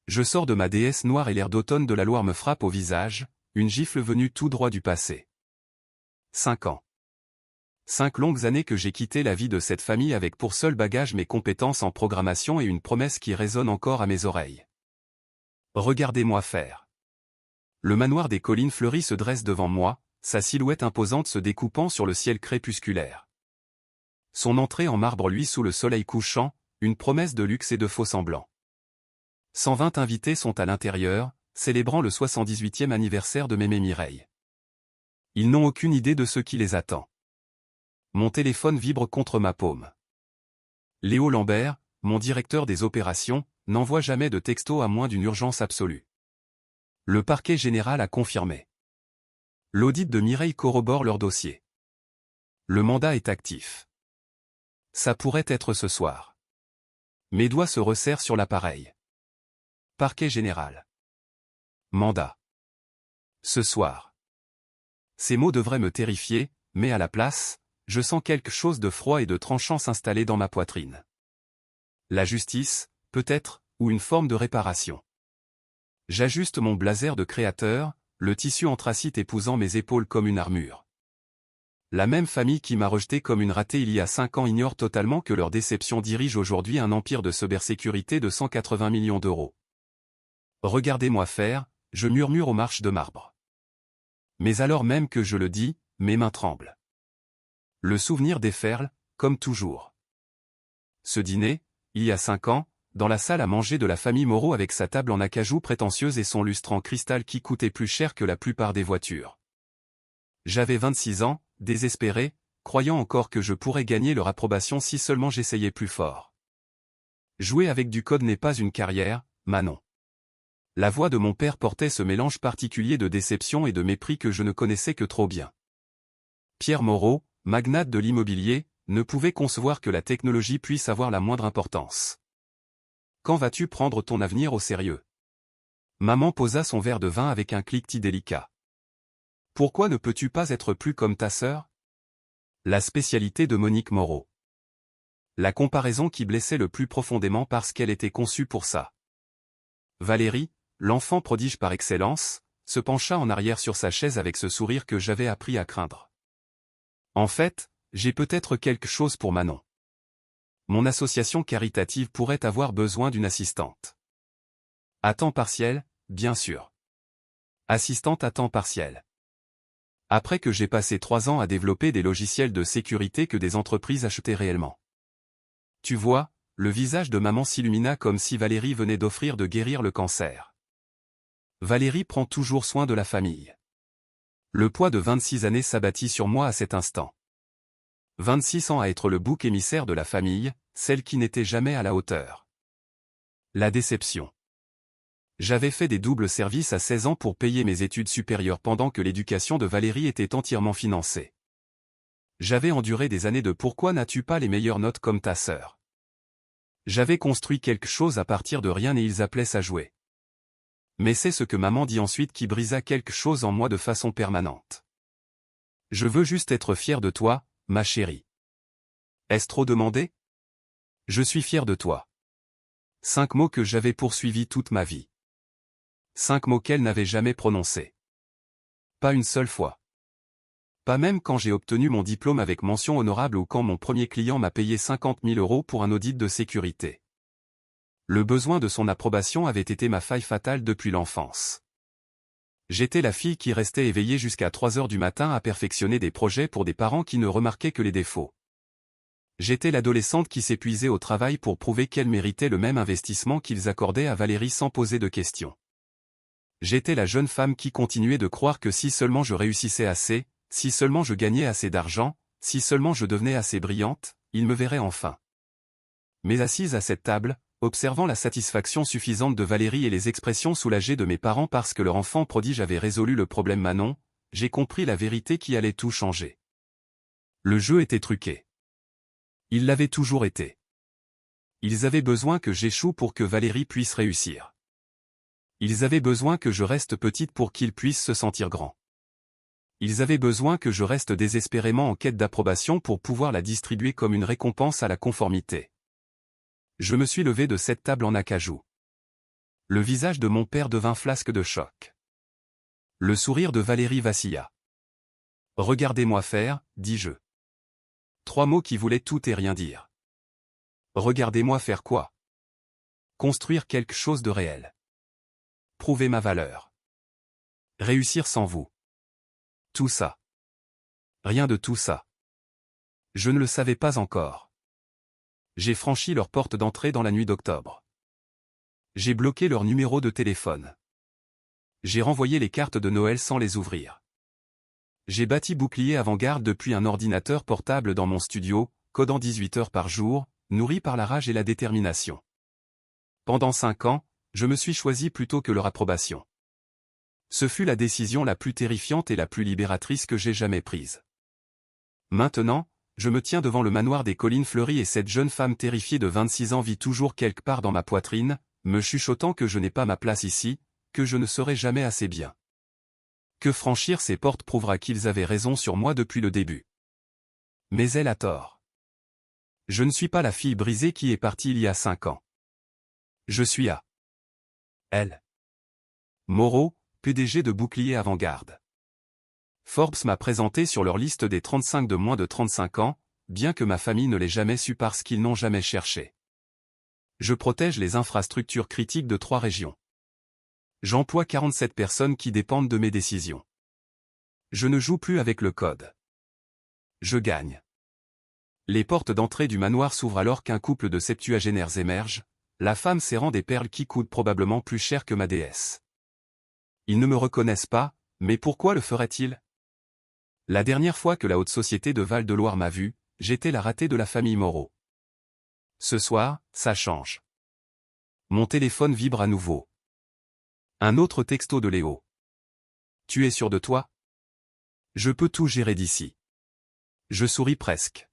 Je sors de ma déesse noire et l'air d'automne de la Loire me frappe au visage, une gifle venue tout droit du passé. 5 ans. 5 longues années que j'ai quitté la vie de cette famille avec pour seul bagage mes compétences en programmation et une promesse qui résonne encore à mes oreilles. Regardez-moi faire. Le manoir des collines fleuries se dresse devant moi, sa silhouette imposante se découpant sur le ciel crépusculaire. Son entrée en marbre luit sous le soleil couchant, une promesse de luxe et de faux-semblants. 120 invités sont à l'intérieur, célébrant le 78e anniversaire de mémé Mireille. Ils n'ont aucune idée de ce qui les attend. Mon téléphone vibre contre ma paume. Léo Lambert, mon directeur des opérations, n'envoie jamais de texto à moins d'une urgence absolue. Le parquet général a confirmé. L'audit de Mireille corrobore leur dossier. Le mandat est actif. Ça pourrait être ce soir. Mes doigts se resserrent sur l'appareil. Parquet général. Mandat. Ce soir. Ces mots devraient me terrifier, mais à la place, je sens quelque chose de froid et de tranchant s'installer dans ma poitrine. La justice, peut-être, ou une forme de réparation. J'ajuste mon blazer de créateur, le tissu anthracite épousant mes épaules comme une armure. La même famille qui m'a rejeté comme une ratée il y a 5 ans ignore totalement que leur déception dirige aujourd'hui un empire de cybersécurité de 180 millions d'euros. Regardez-moi faire, je murmure aux marches de marbre. Mais alors même que je le dis, mes mains tremblent. Le souvenir déferle, comme toujours. Ce dîner, il y a 5 ans, dans la salle à manger de la famille Moreau avec sa table en acajou prétentieuse et son lustre en cristal qui coûtait plus cher que la plupart des voitures. J'avais 26 ans, désespéré, croyant encore que je pourrais gagner leur approbation si seulement j'essayais plus fort. Jouer avec du code n'est pas une carrière, Manon. La voix de mon père portait ce mélange particulier de déception et de mépris que je ne connaissais que trop bien. Pierre Moreau, magnate de l'immobilier, ne pouvait concevoir que la technologie puisse avoir la moindre importance. Quand vas-tu prendre ton avenir au sérieux? Maman posa son verre de vin avec un cliquetis délicat. Pourquoi ne peux-tu pas être plus comme ta sœur? La spécialité de Monique Moreau. La comparaison qui blessait le plus profondément parce qu'elle était conçue pour ça. Valérie, l'enfant prodige par excellence, se pencha en arrière sur sa chaise avec ce sourire que j'avais appris à craindre. En fait, j'ai peut-être quelque chose pour Manon. Mon association caritative pourrait avoir besoin d'une assistante. À temps partiel, bien sûr. Assistante à temps partiel. Après que j'ai passé 3 ans à développer des logiciels de sécurité que des entreprises achetaient réellement. Tu vois, le visage de maman s'illumina comme si Valérie venait d'offrir de guérir le cancer. Valérie prend toujours soin de la famille. Le poids de 26 années s'abattit sur moi à cet instant. 26 ans à être le bouc émissaire de la famille, celle qui n'était jamais à la hauteur. La déception. J'avais fait des doubles services à 16 ans pour payer mes études supérieures pendant que l'éducation de Valérie était entièrement financée. J'avais enduré des années de pourquoi n'as-tu pas les meilleures notes comme ta sœur. J'avais construit quelque chose à partir de rien et ils appelaient ça jouer. Mais c'est ce que maman dit ensuite qui brisa quelque chose en moi de façon permanente. Je veux juste être fier de toi, ma chérie. Est-ce trop demandé? Je suis fier de toi. 5 mots que j'avais poursuivis toute ma vie. 5 mots qu'elle n'avait jamais prononcés. Pas une seule fois. Pas même quand j'ai obtenu mon diplôme avec mention honorable ou quand mon premier client m'a payé 50 000 € pour un audit de sécurité. Le besoin de son approbation avait été ma faille fatale depuis l'enfance. J'étais la fille qui restait éveillée jusqu'à 3 heures du matin à perfectionner des projets pour des parents qui ne remarquaient que les défauts. J'étais l'adolescente qui s'épuisait au travail pour prouver qu'elle méritait le même investissement qu'ils accordaient à Valérie sans poser de questions. J'étais la jeune femme qui continuait de croire que si seulement je réussissais assez, si seulement je gagnais assez d'argent, si seulement je devenais assez brillante, ils me verraient enfin. Mais assise à cette table, observant la satisfaction suffisante de Valérie et les expressions soulagées de mes parents parce que leur enfant prodige avait résolu le problème Manon, j'ai compris la vérité qui allait tout changer. Le jeu était truqué. Il l'avait toujours été. Ils avaient besoin que j'échoue pour que Valérie puisse réussir. Ils avaient besoin que je reste petite pour qu'ils puissent se sentir grands. Ils avaient besoin que je reste désespérément en quête d'approbation pour pouvoir la distribuer comme une récompense à la conformité. Je me suis levé de cette table en acajou. Le visage de mon père devint flasque de choc. Le sourire de Valérie vacilla. Regardez-moi faire, dis-je. 3 mots qui voulaient tout et rien dire. Regardez-moi faire quoi? Construire quelque chose de réel. Prouver ma valeur. Réussir sans vous. Tout ça. Rien de tout ça. Je ne le savais pas encore. J'ai franchi leur porte d'entrée dans la nuit d'octobre. J'ai bloqué leur numéro de téléphone. J'ai renvoyé les cartes de Noël sans les ouvrir. J'ai bâti bouclier avant-garde depuis un ordinateur portable dans mon studio, codant 18 heures par jour, nourri par la rage et la détermination. Pendant 5 ans, je me suis choisi plutôt que leur approbation. Ce fut la décision la plus terrifiante et la plus libératrice que j'ai jamais prise. Maintenant, je me tiens devant le manoir des collines fleuries et cette jeune femme terrifiée de 26 ans vit toujours quelque part dans ma poitrine, me chuchotant que je n'ai pas ma place ici, que je ne serai jamais assez bien. Que franchir ces portes prouvera qu'ils avaient raison sur moi depuis le début. Mais elle a tort. Je ne suis pas la fille brisée qui est partie il y a 5 ans. Je suis à elle. Moreau, PDG de Bouclier Avant-Garde. Forbes m'a présenté sur leur liste des 35 de moins de 35 ans, bien que ma famille ne l'ait jamais su parce qu'ils n'ont jamais cherché. Je protège les infrastructures critiques de 3 régions. J'emploie 47 personnes qui dépendent de mes décisions. Je ne joue plus avec le code. Je gagne. Les portes d'entrée du manoir s'ouvrent alors qu'un couple de septuagénaires émerge, la femme serrant des perles qui coûtent probablement plus cher que ma déesse. Ils ne me reconnaissent pas, mais pourquoi le feraient-ils? La dernière fois que la haute société de Val-de-Loire m'a vu, j'étais la ratée de la famille Moreau. Ce soir, ça change. Mon téléphone vibre à nouveau. Un autre texto de Léo. Tu es sûr de toi? Je peux tout gérer d'ici. Je souris presque.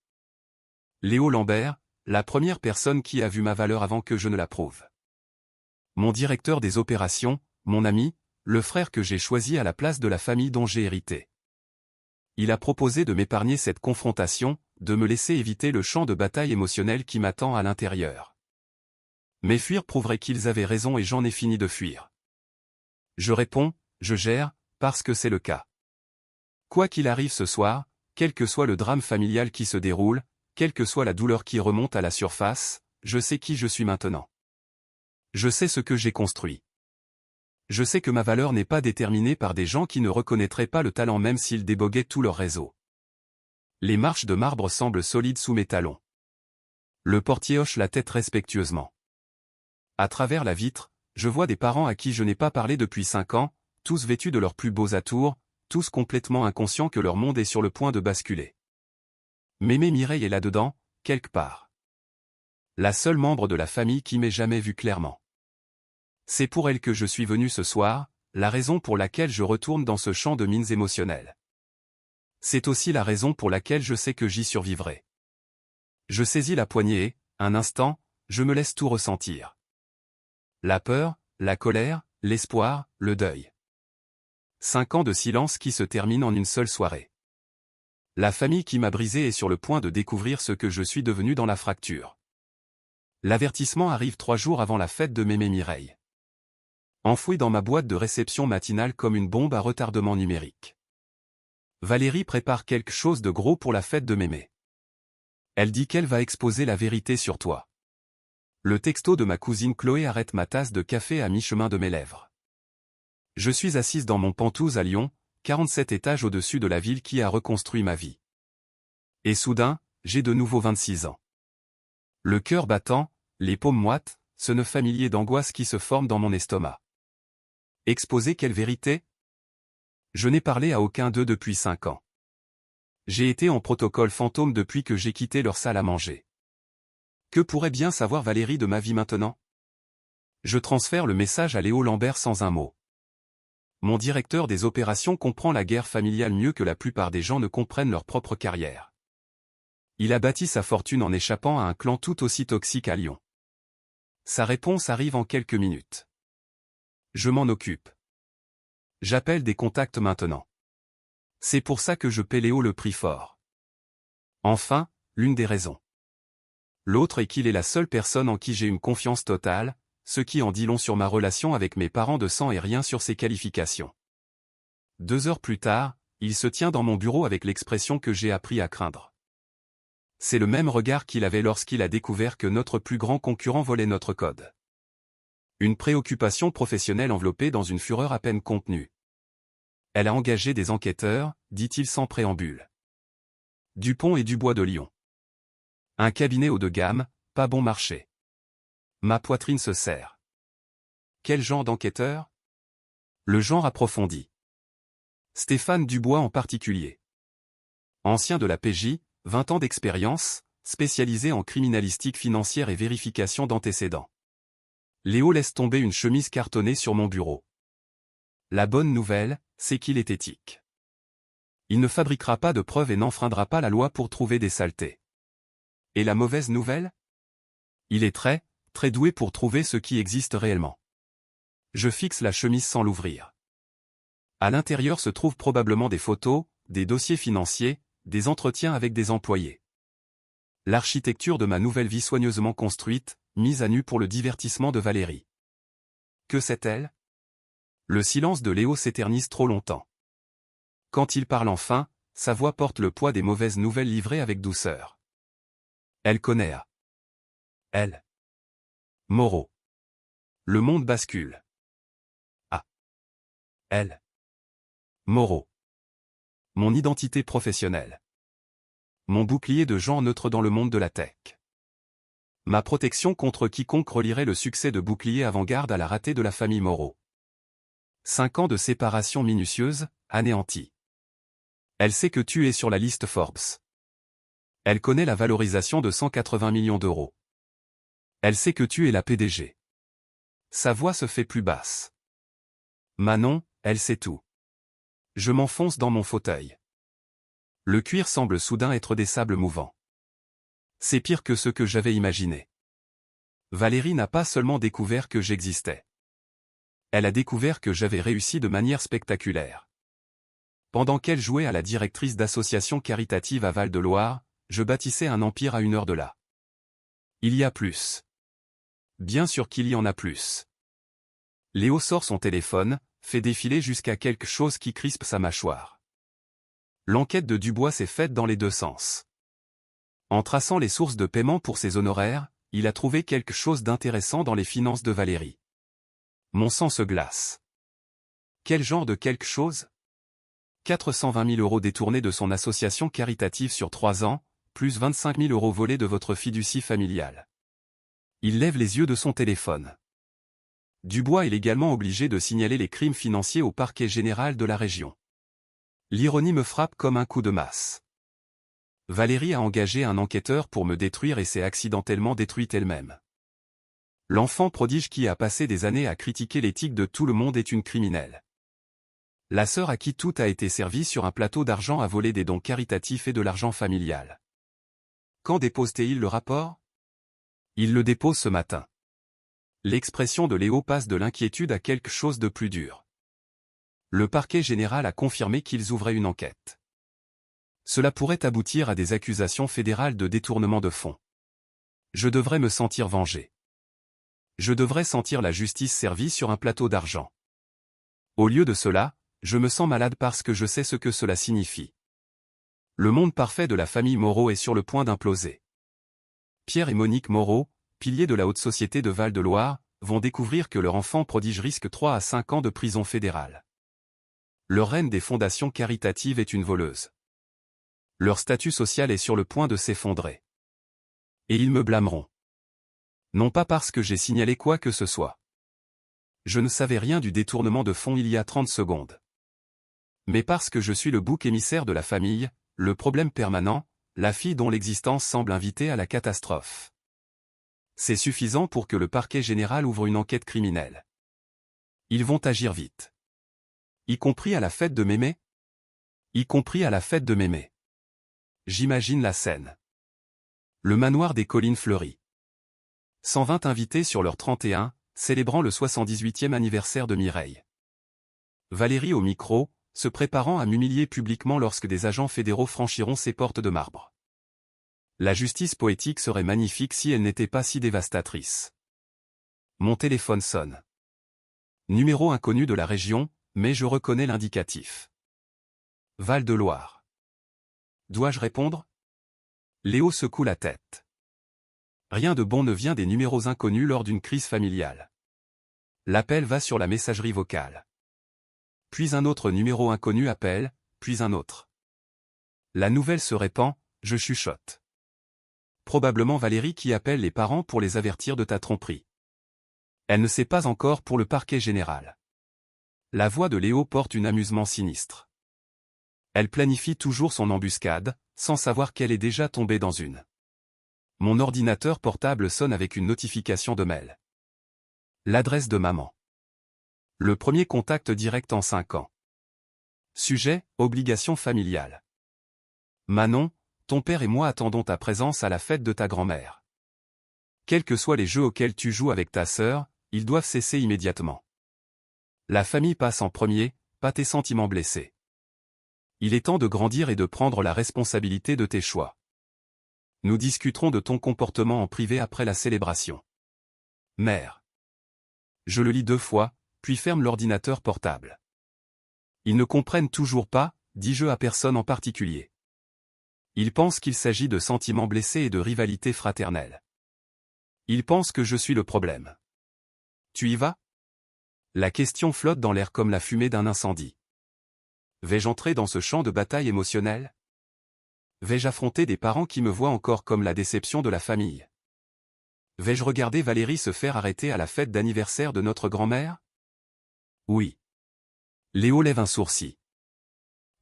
Léo Lambert, la première personne qui a vu ma valeur avant que je ne la prouve. Mon directeur des opérations, mon ami, le frère que j'ai choisi à la place de la famille dont j'ai hérité. Il a proposé de m'épargner cette confrontation, de me laisser éviter le champ de bataille émotionnel qui m'attend à l'intérieur. Mais fuir prouverait qu'ils avaient raison et j'en ai fini de fuir. Je réponds, je gère, parce que c'est le cas. Quoi qu'il arrive ce soir, quel que soit le drame familial qui se déroule, quelle que soit la douleur qui remonte à la surface, je sais qui je suis maintenant. Je sais ce que j'ai construit. Je sais que ma valeur n'est pas déterminée par des gens qui ne reconnaîtraient pas le talent même s'ils déboguaient tout leur réseau. Les marches de marbre semblent solides sous mes talons. Le portier hoche la tête respectueusement. À travers la vitre, je vois des parents à qui je n'ai pas parlé depuis 5 ans, tous vêtus de leurs plus beaux atours, tous complètement inconscients que leur monde est sur le point de basculer. Mémé Mireille est là-dedans, quelque part. La seule membre de la famille qui m'ait jamais vu clairement. C'est pour elle que je suis venu ce soir, la raison pour laquelle je retourne dans ce champ de mines émotionnelles. C'est aussi la raison pour laquelle je sais que j'y survivrai. Je saisis la poignée et, un instant, je me laisse tout ressentir. La peur, la colère, l'espoir, le deuil. 5 ans de silence qui se terminent en une seule soirée. La famille qui m'a brisé est sur le point de découvrir ce que je suis devenu dans la fracture. L'avertissement arrive 3 jours avant la fête de Mémé Mireille. Enfoui dans ma boîte de réception matinale comme une bombe à retardement numérique. Valérie prépare quelque chose de gros pour la fête de Mémé. Elle dit qu'elle va exposer la vérité sur toi. Le texto de ma cousine Chloé arrête ma tasse de café à mi-chemin de mes lèvres. Je suis assise dans mon Penthouse à Lyon, 47 étages au-dessus de la ville qui a reconstruit ma vie. Et soudain, j'ai de nouveau 26 ans. Le cœur battant, les paumes moites, ce nœud familier d'angoisse qui se forme dans mon estomac. Exposer quelle vérité? Je n'ai parlé à aucun d'eux depuis 5 ans. J'ai été en protocole fantôme depuis que j'ai quitté leur salle à manger. Que pourrait bien savoir Valérie de ma vie maintenant? Je transfère le message à Léo Lambert sans un mot. Mon directeur des opérations comprend la guerre familiale mieux que la plupart des gens ne comprennent leur propre carrière. Il a bâti sa fortune en échappant à un clan tout aussi toxique à Lyon. Sa réponse arrive en quelques minutes. Je m'en occupe. J'appelle des contacts maintenant. C'est pour ça que je paie Léo le prix fort. Enfin, l'une des raisons. L'autre est qu'il est la seule personne en qui j'ai une confiance totale, ce qui en dit long sur ma relation avec mes parents de sang et rien sur ses qualifications. 2 heures plus tard, il se tient dans mon bureau avec l'expression que j'ai appris à craindre. C'est le même regard qu'il avait lorsqu'il a découvert que notre plus grand concurrent volait notre code. Une préoccupation professionnelle enveloppée dans une fureur à peine contenue. Elle a engagé des enquêteurs, dit-il sans préambule. Dupont et Dubois de Lyon. Un cabinet haut de gamme, pas bon marché. Ma poitrine se serre. Quel genre d'enquêteur? Le genre approfondi. Stéphane Dubois en particulier. Ancien de la PJ, 20 ans d'expérience, spécialisé en criminalistique financière et vérification d'antécédents. Léo laisse tomber une chemise cartonnée sur mon bureau. La bonne nouvelle, c'est qu'il est éthique. Il ne fabriquera pas de preuves et n'enfreindra pas la loi pour trouver des saletés. Et la mauvaise nouvelle? Il est très doué pour trouver ce qui existe réellement. Je fixe la chemise sans l'ouvrir. À l'intérieur se trouvent probablement des photos, des dossiers financiers, des entretiens avec des employés. L'architecture de ma nouvelle vie soigneusement construite, mise à nu pour le divertissement de Valérie. Que sait-elle? Le silence de Léo s'éternise trop longtemps. Quand il parle enfin, sa voix porte le poids des mauvaises nouvelles livrées avec douceur. Elle connaît à elle. Moreau. Le monde bascule. À elle. Moreau. Mon identité professionnelle. Mon bouclier de genre neutre dans le monde de la tech. Ma protection contre quiconque relierait le succès de bouclier avant-garde à la ratée de la famille Moreau. 5 ans de séparation minutieuse, anéantie. Elle sait que tu es sur la liste Forbes. Elle connaît la valorisation de 180 millions d'euros. Elle sait que tu es la PDG. Sa voix se fait plus basse. Manon, elle sait tout. Je m'enfonce dans mon fauteuil. Le cuir semble soudain être des sables mouvants. C'est pire que ce que j'avais imaginé. Valérie n'a pas seulement découvert que j'existais. Elle a découvert que j'avais réussi de manière spectaculaire. Pendant qu'elle jouait à la directrice d'association caritative à Val-de-Loire, je bâtissais un empire à 1 heure de là. Il y a plus. Bien sûr qu'il y en a plus. Léo sort son téléphone, fait défiler jusqu'à quelque chose qui crispe sa mâchoire. L'enquête de Dubois s'est faite dans les 2 sens. En traçant les sources de paiement pour ses honoraires, il a trouvé quelque chose d'intéressant dans les finances de Valérie. Mon sang se glace. Quel genre de quelque chose? 420 000 euros détournés de son association caritative sur 3 ans, plus 25 000 euros volés de votre fiducie familiale. Il lève les yeux de son téléphone. Dubois est légalement obligé de signaler les crimes financiers au parquet général de la région. L'ironie me frappe comme un coup de masse. Valérie a engagé un enquêteur pour me détruire et s'est accidentellement détruite elle-même. L'enfant prodige qui a passé des années à critiquer l'éthique de tout le monde est une criminelle. La sœur à qui tout a été servi sur un plateau d'argent a volé des dons caritatifs et de l'argent familial. Quand dépose-t-il le rapport? Il le dépose ce matin. L'expression de Léo passe de l'inquiétude à quelque chose de plus dur. Le parquet général a confirmé qu'ils ouvraient une enquête. Cela pourrait aboutir à des accusations fédérales de détournement de fonds. Je devrais me sentir vengé. Je devrais sentir la justice servie sur un plateau d'argent. Au lieu de cela, je me sens malade parce que je sais ce que cela signifie. Le monde parfait de la famille Moreau est sur le point d'imploser. Pierre et Monique Moreau, piliers de la haute société de Val-de-Loire, vont découvrir que leur enfant prodige risque 3 à 5 ans de prison fédérale. Leur reine des fondations caritatives est une voleuse. Leur statut social est sur le point de s'effondrer. Et ils me blâmeront. Non pas parce que j'ai signalé quoi que ce soit. Je ne savais rien du détournement de fonds il y a 30 secondes. Mais parce que je suis le bouc émissaire de la famille, le problème permanent, la fille dont l'existence semble invitée à la catastrophe. C'est suffisant pour que le parquet général ouvre une enquête criminelle. Ils vont agir vite. Y compris à la fête de Mémé? Y compris à la fête de Mémé. J'imagine la scène. Le manoir des collines fleuries. 120 invités sur leur 31, célébrant le 78e anniversaire de Mireille. Valérie au micro, se préparant à m'humilier publiquement lorsque des agents fédéraux franchiront ses portes de marbre. La justice poétique serait magnifique si elle n'était pas si dévastatrice. Mon téléphone sonne. Numéro inconnu de la région, mais je reconnais l'indicatif. Val-de-Loire. Dois-je répondre? Léo secoue la tête. Rien de bon ne vient des numéros inconnus lors d'une crise familiale. L'appel va sur la messagerie vocale. Puis un autre numéro inconnu appelle, puis un autre. La nouvelle se répand, je chuchote. Probablement Valérie qui appelle les parents pour les avertir de ta tromperie. Elle ne sait pas encore pour le parquet général. La voix de Léo porte un amusement sinistre. Elle planifie toujours son embuscade, sans savoir qu'elle est déjà tombée dans une. Mon ordinateur portable sonne avec une notification de mail. L'adresse de maman. Le premier contact direct en 5 ans. Sujet, obligation familiale. Manon, ton père et moi attendons ta présence à la fête de ta grand-mère. Quels que soient les jeux auxquels tu joues avec ta sœur, ils doivent cesser immédiatement. La famille passe en premier, pas tes sentiments blessés. Il est temps de grandir et de prendre la responsabilité de tes choix. Nous discuterons de ton comportement en privé après la célébration. Mère. Je le lis 2 fois, puis ferme l'ordinateur portable. Ils ne comprennent toujours pas, dis-je à personne en particulier. Ils pensent qu'il s'agit de sentiments blessés et de rivalité fraternelle. Ils pensent que je suis le problème. Tu y vas? La question flotte dans l'air comme la fumée d'un incendie. Vais-je entrer dans ce champ de bataille émotionnelle? Vais-je affronter des parents qui me voient encore comme la déception de la famille? Vais-je regarder Valérie se faire arrêter à la fête d'anniversaire de notre grand-mère? Oui. Léo lève un sourcil.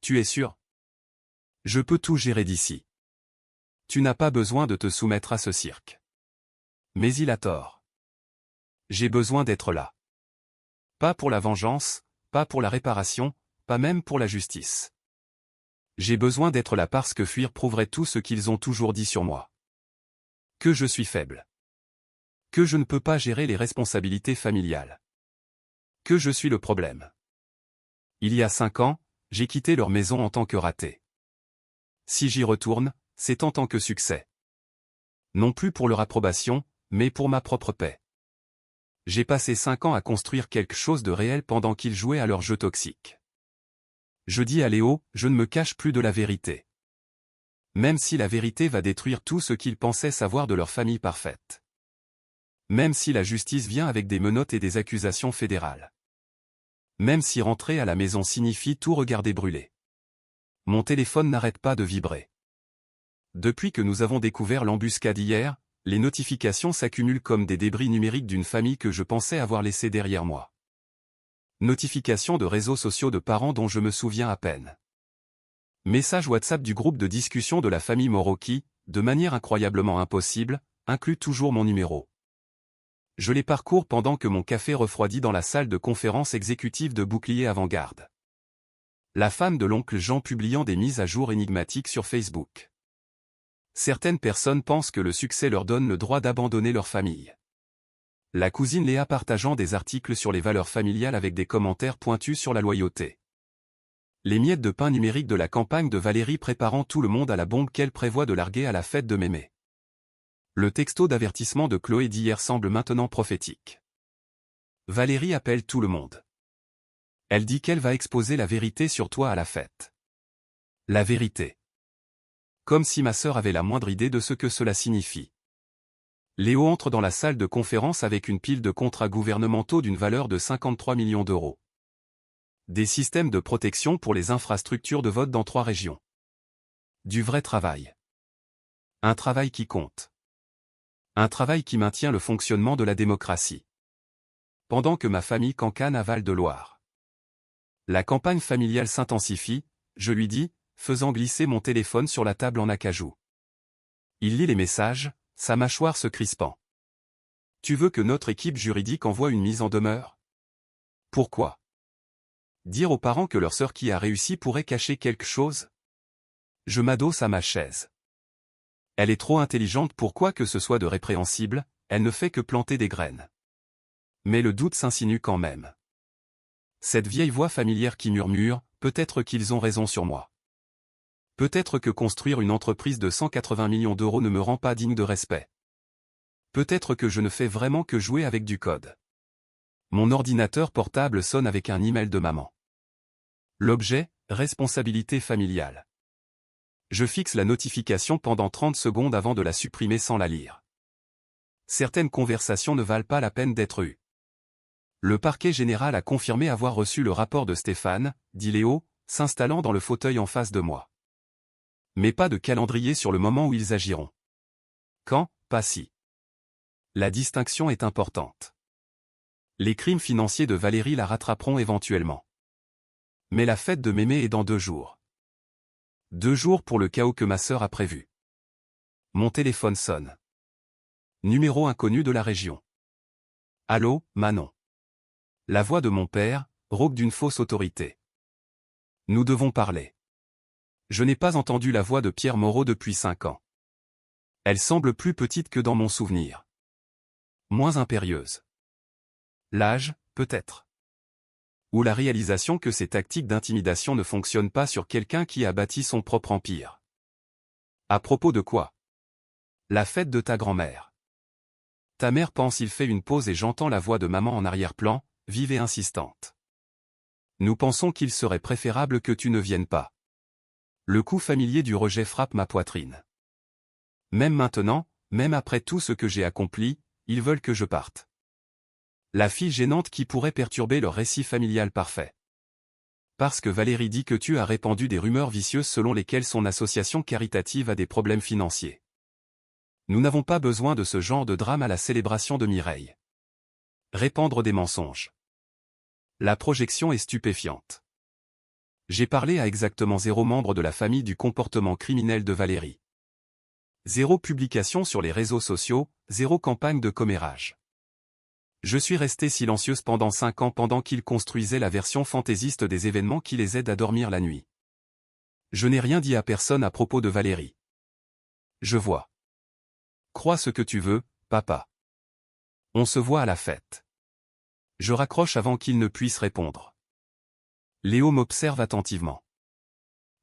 Tu es sûr? Je peux tout gérer d'ici. Tu n'as pas besoin de te soumettre à ce cirque. Mais il a tort. J'ai besoin d'être là. Pas pour la vengeance, pas pour la réparation, pas même pour la justice. J'ai besoin d'être là parce que fuir prouverait tout ce qu'ils ont toujours dit sur moi. Que je suis faible. Que je ne peux pas gérer les responsabilités familiales. Que je suis le problème. Il y a 5 ans, j'ai quitté leur maison en tant que raté. Si j'y retourne, c'est en tant que succès. Non plus pour leur approbation, mais pour ma propre paix. J'ai passé 5 ans à construire quelque chose de réel pendant qu'ils jouaient à leur jeu toxique. Je dis à Léo, je ne me cache plus de la vérité. Même si la vérité va détruire tout ce qu'ils pensaient savoir de leur famille parfaite. Même si la justice vient avec des menottes et des accusations fédérales. Même si rentrer à la maison signifie tout regarder brûler. Mon téléphone n'arrête pas de vibrer. Depuis que nous avons découvert l'embuscade hier, les notifications s'accumulent comme des débris numériques d'une famille que je pensais avoir laissée derrière moi. Notifications de réseaux sociaux de parents dont je me souviens à peine. Message WhatsApp du groupe de discussion de la famille Moreau qui, de manière incroyablement impossible, inclut toujours mon numéro. Je les parcours pendant que mon café refroidit dans la salle de conférence exécutive de Bouclier Avant-Garde. La femme de l'oncle Jean publiant des mises à jour énigmatiques sur Facebook. Certaines personnes pensent que le succès leur donne le droit d'abandonner leur famille. La cousine Léa partageant des articles sur les valeurs familiales avec des commentaires pointus sur la loyauté. Les miettes de pain numérique de la campagne de Valérie préparant tout le monde à la bombe qu'elle prévoit de larguer à la fête de Mémé. Le texto d'avertissement de Chloé d'hier semble maintenant prophétique. Valérie appelle tout le monde. Elle dit qu'elle va exposer la vérité sur toi à la fête. La vérité. Comme si ma sœur avait la moindre idée de ce que cela signifie. Léo entre dans la salle de conférence avec une pile de contrats gouvernementaux d'une valeur de 53 millions d'euros. Des systèmes de protection pour les infrastructures de vote dans 3 régions. Du vrai travail. Un travail qui compte. Un travail qui maintient le fonctionnement de la démocratie. Pendant que ma famille cancane à Val-de-Loire. La campagne familiale s'intensifie, je lui dis, faisant glisser mon téléphone sur la table en acajou. Il lit les messages, sa mâchoire se crispant. Tu veux que notre équipe juridique envoie une mise en demeure? Pourquoi? Dire aux parents que leur sœur qui a réussi pourrait cacher quelque chose? Je m'adosse à ma chaise. Elle est trop intelligente pour quoi que ce soit de répréhensible, elle ne fait que planter des graines. Mais le doute s'insinue quand même. Cette vieille voix familière qui murmure, peut-être qu'ils ont raison sur moi. Peut-être que construire une entreprise de 180 millions d'euros ne me rend pas digne de respect. Peut-être que je ne fais vraiment que jouer avec du code. Mon ordinateur portable sonne avec un email de maman. L'objet, responsabilité familiale. Je fixe la notification pendant 30 secondes avant de la supprimer sans la lire. Certaines conversations ne valent pas la peine d'être eues. Le parquet général a confirmé avoir reçu le rapport de Stéphane, dit Léo, s'installant dans le fauteuil en face de moi. Mais pas de calendrier sur le moment où ils agiront. Quand, pas si. La distinction est importante. Les crimes financiers de Valérie la rattraperont éventuellement. Mais la fête de Mémé est dans 2 jours. 2 jours pour le chaos que ma sœur a prévu. Mon téléphone sonne. Numéro inconnu de la région. Allô, Manon. La voix de mon père, rauque d'une fausse autorité. Nous devons parler. Je n'ai pas entendu la voix de Pierre Moreau depuis 5 ans. Elle semble plus petite que dans mon souvenir. Moins impérieuse. L'âge, peut-être. Ou la réalisation que ces tactiques d'intimidation ne fonctionnent pas sur quelqu'un qui a bâti son propre empire. À propos de quoi? La fête de ta grand-mère. Ta mère pense. Il fait une pause et j'entends la voix de maman en arrière-plan, vive et insistante. Nous pensons qu'il serait préférable que tu ne viennes pas. Le coup familier du rejet frappe ma poitrine. Même maintenant, même après tout ce que j'ai accompli, ils veulent que je parte. La fille gênante qui pourrait perturber leur récit familial parfait. Parce que Valérie dit que tu as répandu des rumeurs vicieuses selon lesquelles son association caritative a des problèmes financiers. Nous n'avons pas besoin de ce genre de drame à la célébration de Mireille. Répandre des mensonges. La projection est stupéfiante. J'ai parlé à exactement 0 membre de la famille du comportement criminel de Valérie. 0 publication sur les réseaux sociaux, 0 campagne de commérage. Je suis restée silencieuse pendant 5 ans pendant qu'ils construisaient la version fantaisiste des événements qui les aident à dormir la nuit. Je n'ai rien dit à personne à propos de Valérie. Je vois. Crois ce que tu veux, papa. On se voit à la fête. Je raccroche avant qu'il ne puisse répondre. Léo m'observe attentivement.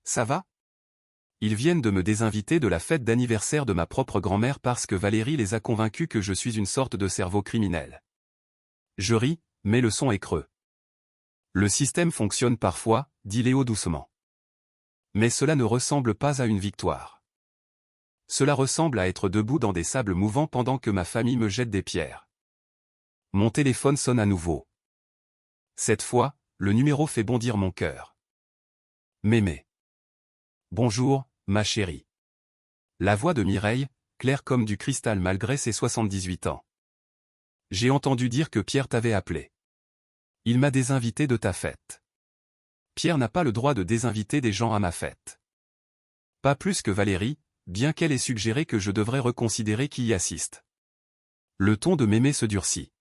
Ça va? Ils viennent de me désinviter de la fête d'anniversaire de ma propre grand-mère parce que Valérie les a convaincus que je suis une sorte de cerveau criminel. Je ris, mais le son est creux. Le système fonctionne parfois, dit Léo doucement. Mais cela ne ressemble pas à une victoire. Cela ressemble à être debout dans des sables mouvants pendant que ma famille me jette des pierres. Mon téléphone sonne à nouveau. Cette fois, le numéro fait bondir mon cœur. Mémé. Bonjour, ma chérie. La voix de Mireille, claire comme du cristal malgré ses 78 ans. J'ai entendu dire que Pierre t'avait appelé. Il m'a désinvité de ta fête. Pierre n'a pas le droit de désinviter des gens à ma fête. Pas plus que Valérie, bien qu'elle ait suggéré que je devrais reconsidérer qui y assiste. Le ton de Mémé se durcit.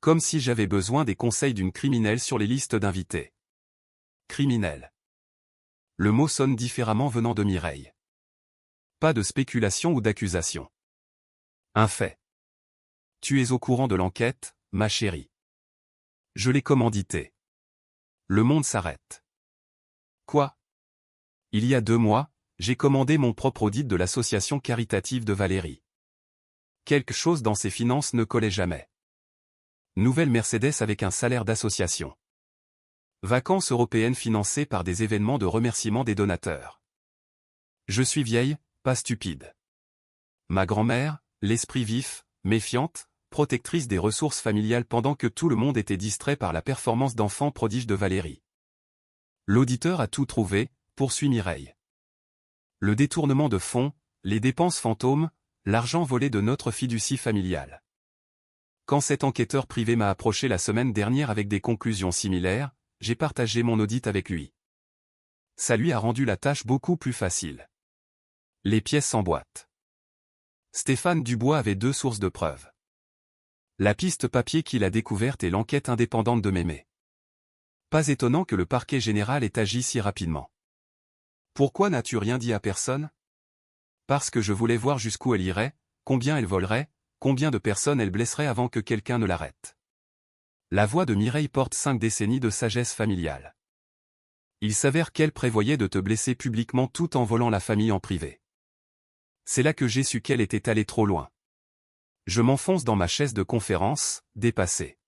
Comme si j'avais besoin des conseils d'une criminelle sur les listes d'invités. Criminelle. Le mot sonne différemment venant de Mireille. Pas de spéculation ou d'accusation. Un fait. Tu es au courant de l'enquête, ma chérie. Je l'ai commandité. Le monde s'arrête. Quoi? Il y a 2 mois, j'ai commandé mon propre audit de l'association caritative de Valérie. Quelque chose dans ses finances ne collait jamais. Nouvelle Mercedes avec un salaire d'association. Vacances européennes financées par des événements de remerciement des donateurs. Je suis vieille, pas stupide. Ma grand-mère, l'esprit vif, méfiante, protectrice des ressources familiales pendant que tout le monde était distrait par la performance d'enfant prodige de Valérie. L'auditeur a tout trouvé, poursuit Mireille. Le détournement de fonds, les dépenses fantômes, l'argent volé de notre fiducie familiale. Quand cet enquêteur privé m'a approché la semaine dernière avec des conclusions similaires, j'ai partagé mon audit avec lui. Ça lui a rendu la tâche beaucoup plus facile. Les pièces s'emboîtent. Stéphane Dubois avait 2 sources de preuves. La piste papier qu'il a découverte et l'enquête indépendante de Mémé. Pas étonnant que le parquet général ait agi si rapidement. Pourquoi n'as-tu rien dit à personne? Parce que je voulais voir jusqu'où elle irait, combien elle volerait, combien de personnes elle blesserait avant que quelqu'un ne l'arrête. La voix de Mireille porte 5 décennies de sagesse familiale. Il s'avère qu'elle prévoyait de te blesser publiquement tout en volant la famille en privé. C'est là que j'ai su qu'elle était allée trop loin. Je m'enfonce dans ma chaise de conférence, dépassé.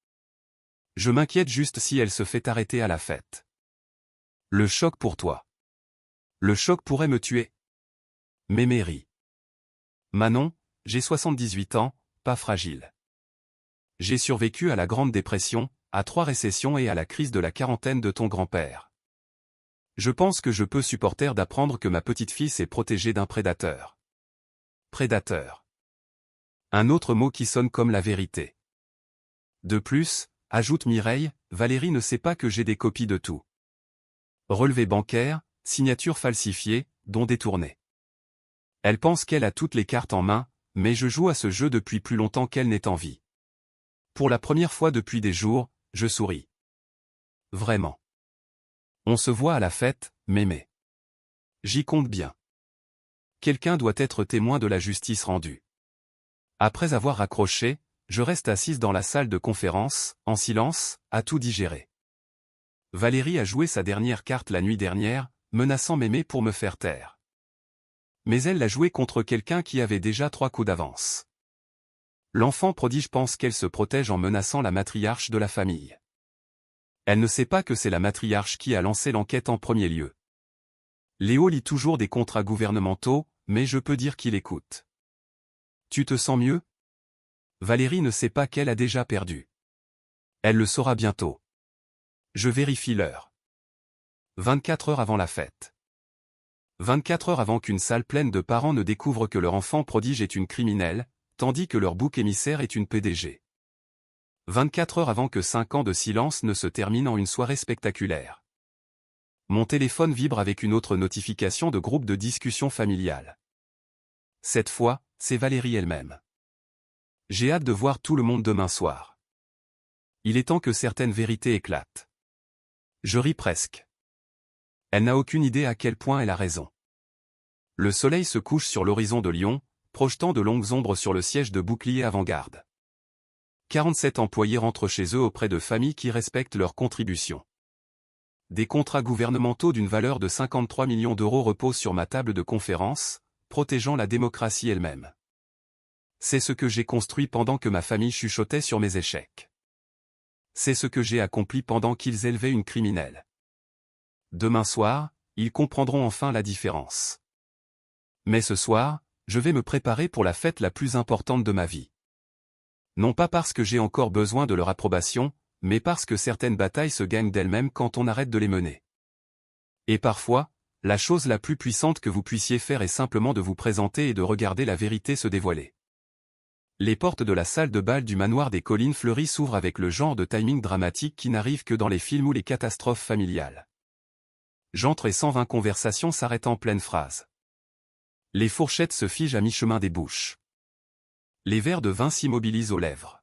Je m'inquiète juste si elle se fait arrêter à la fête. Le choc pour toi. Le choc pourrait me tuer. Mémé rit. Manon, j'ai 78 ans, pas fragile. J'ai survécu à la Grande Dépression, à 3 récessions et à la crise de la quarantaine de ton grand-père. Je pense que je peux supporter d'apprendre que ma petite-fille s'est protégée d'un prédateur. Prédateur. Un autre mot qui sonne comme la vérité. De plus, ajoute Mireille, Valérie ne sait pas que j'ai des copies de tout. Relevé bancaire, signature falsifiée, dons détournés. Elle pense qu'elle a toutes les cartes en main, mais je joue à ce jeu depuis plus longtemps qu'elle n'est en vie. Pour la première fois depuis des jours, je souris. Vraiment. On se voit à la fête, mémé. J'y compte bien. Quelqu'un doit être témoin de la justice rendue. Après avoir raccroché, je reste assise dans la salle de conférence, en silence, à tout digérer. Valérie a joué sa dernière carte la nuit dernière, menaçant mémé pour me faire taire. Mais elle l'a joué contre quelqu'un qui avait déjà 3 coups d'avance. L'enfant prodige pense qu'elle se protège en menaçant la matriarche de la famille. Elle ne sait pas que c'est la matriarche qui a lancé l'enquête en premier lieu. Léo lit toujours des contrats gouvernementaux, mais je peux dire qu'il écoute. Tu te sens mieux? Valérie ne sait pas qu'elle a déjà perdu. Elle le saura bientôt. Je vérifie l'heure. 24 heures avant la fête. 24 heures avant qu'une salle pleine de parents ne découvre que leur enfant prodige est une criminelle, tandis que leur bouc émissaire est une PDG. 24 heures avant que 5 ans de silence ne se terminent en une soirée spectaculaire. Mon téléphone vibre avec une autre notification de groupe de discussion familiale. Cette fois, c'est Valérie elle-même. J'ai hâte de voir tout le monde demain soir. Il est temps que certaines vérités éclatent. Je ris presque. Elle n'a aucune idée à quel point elle a raison. Le soleil se couche sur l'horizon de Lyon, projetant de longues ombres sur le siège de bouclier avant-garde. 47 employés rentrent chez eux auprès de familles qui respectent leurs contributions. Des contrats gouvernementaux d'une valeur de 53 millions d'euros reposent sur ma table de conférence, protégeant la démocratie elle-même. C'est ce que j'ai construit pendant que ma famille chuchotait sur mes échecs. C'est ce que j'ai accompli pendant qu'ils élevaient une criminelle. Demain soir, ils comprendront enfin la différence. Mais ce soir, je vais me préparer pour la fête la plus importante de ma vie. Non pas parce que j'ai encore besoin de leur approbation, mais parce que certaines batailles se gagnent d'elles-mêmes quand on arrête de les mener. Et parfois, la chose la plus puissante que vous puissiez faire est simplement de vous présenter et de regarder la vérité se dévoiler. Les portes de la salle de bal du manoir des Collines Fleuries s'ouvrent avec le genre de timing dramatique qui n'arrive que dans les films ou les catastrophes familiales. J'entre et 120 conversations s'arrêtent en pleine phrase. Les fourchettes se figent à mi-chemin des bouches. Les verres de vin s'immobilisent aux lèvres.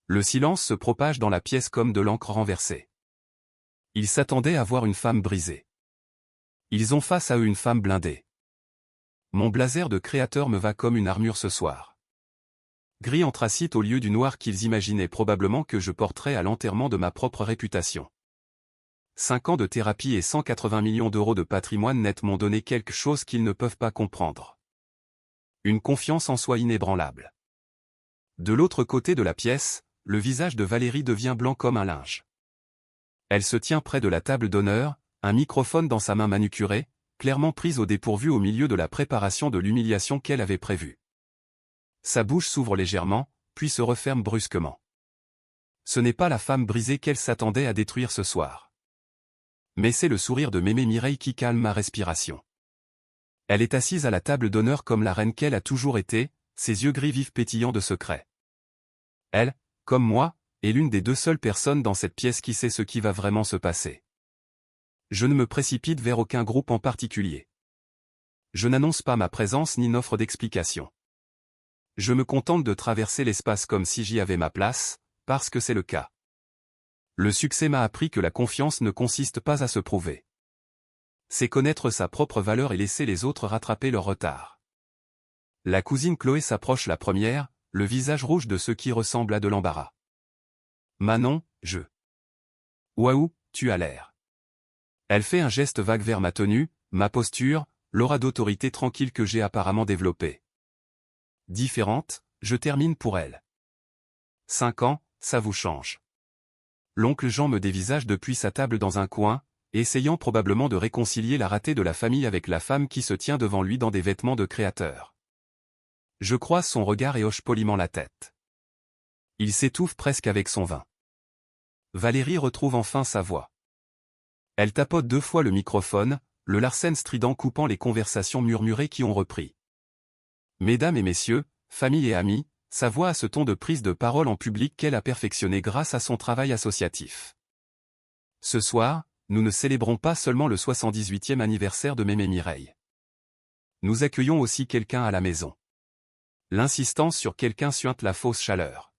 Le silence se propage dans la pièce comme de l'encre renversée. Ils s'attendaient à voir une femme brisée. Ils ont face à eux une femme blindée. Mon blazer de créateur me va comme une armure ce soir. Gris anthracite au lieu du noir qu'ils imaginaient probablement que je porterais à l'enterrement de ma propre réputation. 5 ans de thérapie et 180 millions d'euros de patrimoine net m'ont donné quelque chose qu'ils ne peuvent pas comprendre. Une confiance en soi inébranlable. De l'autre côté de la pièce, le visage de Valérie devient blanc comme un linge. Elle se tient près de la table d'honneur, un microphone dans sa main manucurée, clairement prise au dépourvu au milieu de la préparation de l'humiliation qu'elle avait prévue. Sa bouche s'ouvre légèrement, puis se referme brusquement. Ce n'est pas la femme brisée qu'elle s'attendait à détruire ce soir. Mais c'est le sourire de mémé Mireille qui calme ma respiration. Elle est assise à la table d'honneur comme la reine qu'elle a toujours été, ses yeux gris vifs pétillants de secrets. Elle, comme moi, est l'une des 2 seules personnes dans cette pièce qui sait ce qui va vraiment se passer. Je ne me précipite vers aucun groupe en particulier. Je n'annonce pas ma présence ni n'offre d'explication. Je me contente de traverser l'espace comme si j'y avais ma place, parce que c'est le cas. Le succès m'a appris que la confiance ne consiste pas à se prouver. C'est connaître sa propre valeur et laisser les autres rattraper leur retard. La cousine Chloé s'approche la première, le visage rouge de ce qui ressemble à de l'embarras. Manon, je. Waouh, tu as l'air. Elle fait un geste vague vers ma tenue, ma posture, l'aura d'autorité tranquille que j'ai apparemment développée. Différente, je termine pour elle. 5 ans, ça vous change. L'oncle Jean me dévisage depuis sa table dans un coin, essayant probablement de réconcilier la ratée de la famille avec la femme qui se tient devant lui dans des vêtements de créateur. Je croise son regard et hoche poliment la tête. Il s'étouffe presque avec son vin. Valérie retrouve enfin sa voix. Elle tapote 2 fois le microphone, le larsen strident coupant les conversations murmurées qui ont repris. Mesdames et messieurs, famille et amis, sa voix a ce ton de prise de parole en public qu'elle a perfectionné grâce à son travail associatif. Ce soir, nous ne célébrons pas seulement le 78e anniversaire de Mémé Mireille. Nous accueillons aussi quelqu'un à la maison. L'insistance sur quelqu'un suinte la fausse chaleur.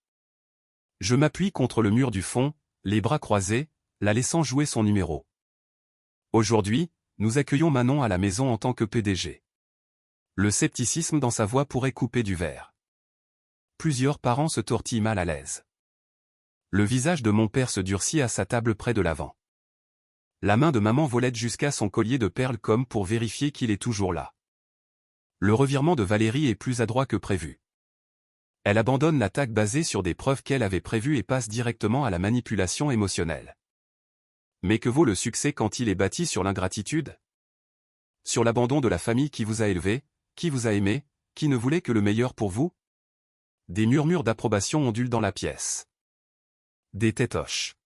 Je m'appuie contre le mur du fond, les bras croisés, la laissant jouer son numéro. Aujourd'hui, nous accueillons Manon à la maison en tant que PDG. Le scepticisme dans sa voix pourrait couper du verre. Plusieurs parents se tortillent mal à l'aise. Le visage de mon père se durcit à sa table près de l'avant. La main de maman volette jusqu'à son collier de perles comme pour vérifier qu'il est toujours là. Le revirement de Valérie est plus adroit que prévu. Elle abandonne l'attaque basée sur des preuves qu'elle avait prévues et passe directement à la manipulation émotionnelle. Mais que vaut le succès quand il est bâti sur l'ingratitude? Sur l'abandon de la famille qui vous a élevé, qui vous a aimé, qui ne voulait que le meilleur pour vous? Des murmures d'approbation ondulent dans la pièce. Des têtes hoches.